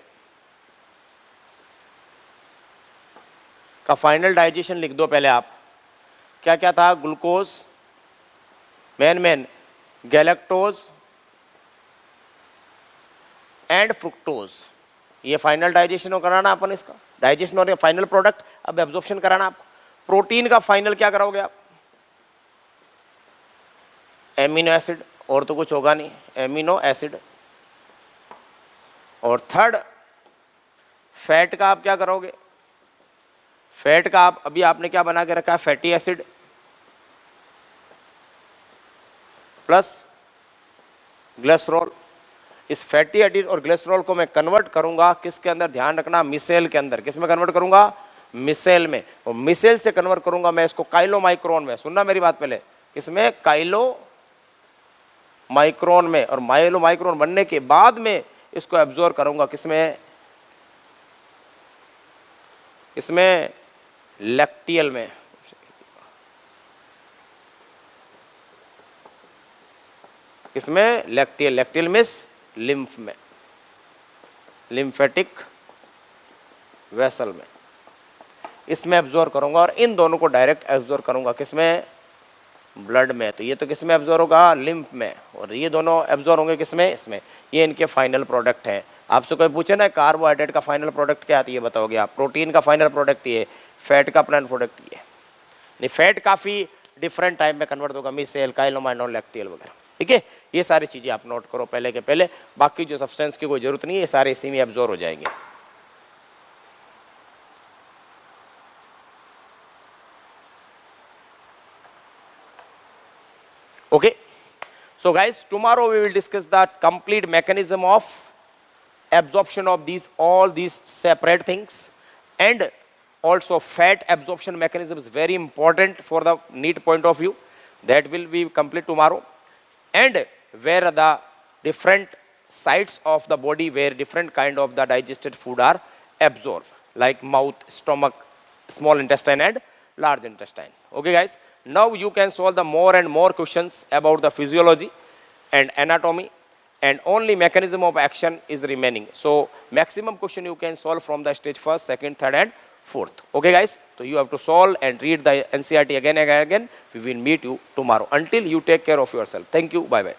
का फाइनल डाइजेशन लिख दो पहले आप। क्या क्या था? Glucose, main galactose and fructose. ये फाइनल डाइजेशन हो कराना अपन, इसका डाइजेशन और फाइनल प्रोडक्ट। अब एब्जॉर्प्शन कराना आपको। प्रोटीन का फाइनल क्या कराओगे आप? एमिनो एसिड, और तो कुछ होगा नहीं, एमिनो एसिड। और थर्ड फैट का आप क्या करोगे? फैट का आप अभी आपने क्या बना के रखा है? Fatty acid plus glycerol. इस फैटी एसिड और ग्लिसरॉल को मैं कन्वर्ट करूंगा किसके अंदर? ध्यान रखना, मिसेल के अंदर। किस में कन्वर्ट करूंगा? मिसेल में। और मिसेल से कन्वर्ट करूंगा मैं इसको काइलो माइक्रोन में। सुनना मेरी बात पहले, इसमें काइलो माइक्रोन में, और माइलो माइक्रोन बनने के बाद में इसको एब्जॉर्ब करूंगा किसमें? इसमें लैक्टियल में। इसमें लैक्टियल, लैक्टियल मिस लिम्फ में, लिम्फेटिक वेसल में, इसमें एब्जॉर्ब करूंगा। और इन दोनों को डायरेक्ट एब्जॉर्ब करूंगा किसमें? ब्लड में। तो ये तो किसमें एब्जॉर्ब होगा? लिम्फ में। और ये दोनों एब्जॉर्ब होंगे किसमें? इसमें। ये इनके फाइनल प्रोडक्ट हैं। आपसे कोई पूछे ना कार्बोहाइड्रेट का फाइनल प्रोडक्ट क्या है, तो ये बताओगे आप। प्रोटीन का फाइनल प्रोडक्ट ये, फैट का फाइनल प्रोडक्ट ये। नहीं, फैट काफ़ी डिफरेंट टाइप में कन्वर्ट होगा, मिसेल, काइलोमाइनोल, लैक्टियल वगैरह। ठीक है, ये सारी चीज़ें आप नोट करो पहले के पहले। बाकी जो सब्सटेंस की कोई जरूरत नहीं है, ये सारे इसी में एब्जॉर्ब हो जाएंगे। Okay, so guys, tomorrow we will discuss the complete mechanism of absorption of all these separate things. And also fat absorption mechanism is very important for the NEET point of view. That will be complete tomorrow. And where the different sites of the body where different kind of the digested food are absorbed, like mouth, stomach, small intestine and large intestine. Okay guys, now you can solve the more and more questions about the physiology and anatomy, and only mechanism of action is remaining. So maximum question you can solve from the stage first, second, third and fourth. Okay guys, so you have to solve and read the NCERT again and again. We will meet you tomorrow. Until you take care of yourself. Thank you. Bye bye.